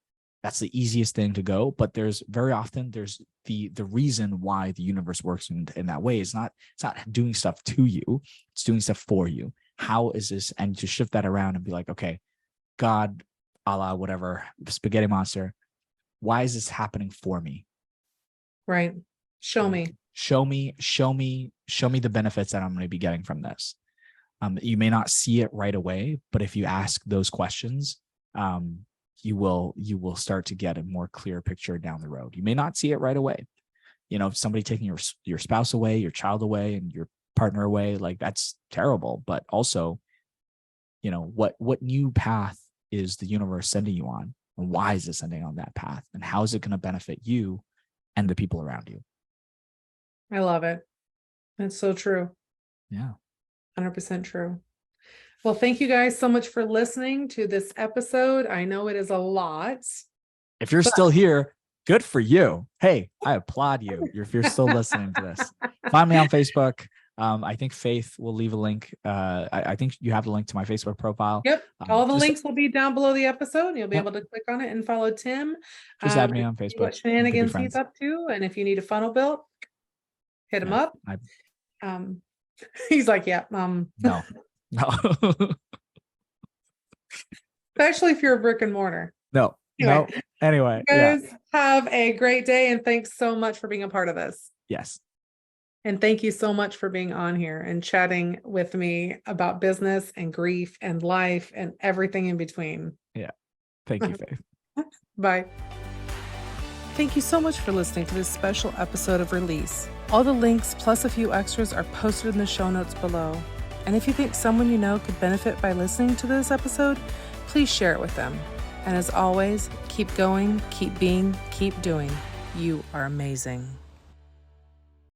That's the easiest thing to go. But there's very often the reason why the universe works in that way is it's not doing stuff to you, it's doing stuff for you. How is this? And to shift that around and be like, okay, God, Allah, whatever, spaghetti monster, why is this happening for me? Right. Show me the benefits that I'm going to be getting from this. You may not see it right away, but if you ask those questions, you will start to get a more clear picture down the road. You may not see it right away. Somebody taking your spouse away, your child away, and your partner away, that's terrible. But also, what new path is the universe sending you on, and why is it sending on that path, and how is it going to benefit you and the people around you? I love it. That's so true. Yeah. 100% true. Well, thank you guys so much for listening to this episode. I know it is a lot. If you're still here, good for you. Hey, I applaud you if you're still listening to this. Find me on Facebook. I think Faith will leave a link. I think you have the link to my Facebook profile. Yep. All the links will be down below the episode. You'll be able to click on it and follow Tim. Just add me on Facebook. What shenanigans he's up to. And if you need a funnel built, hit him up. He's like, yeah, no. Especially if you're a brick and mortar. Anyway, you guys have a great day, and thanks so much for being a part of this. Yes. And thank you so much for being on here and chatting with me about business and grief and life and everything in between. Yeah. Thank you, Faith. Bye. Thank you so much for listening to this special episode of Release. All the links plus a few extras are posted in the show notes below. And if you think someone you know could benefit by listening to this episode, please share it with them. And as always, keep going, keep being, keep doing. You are amazing.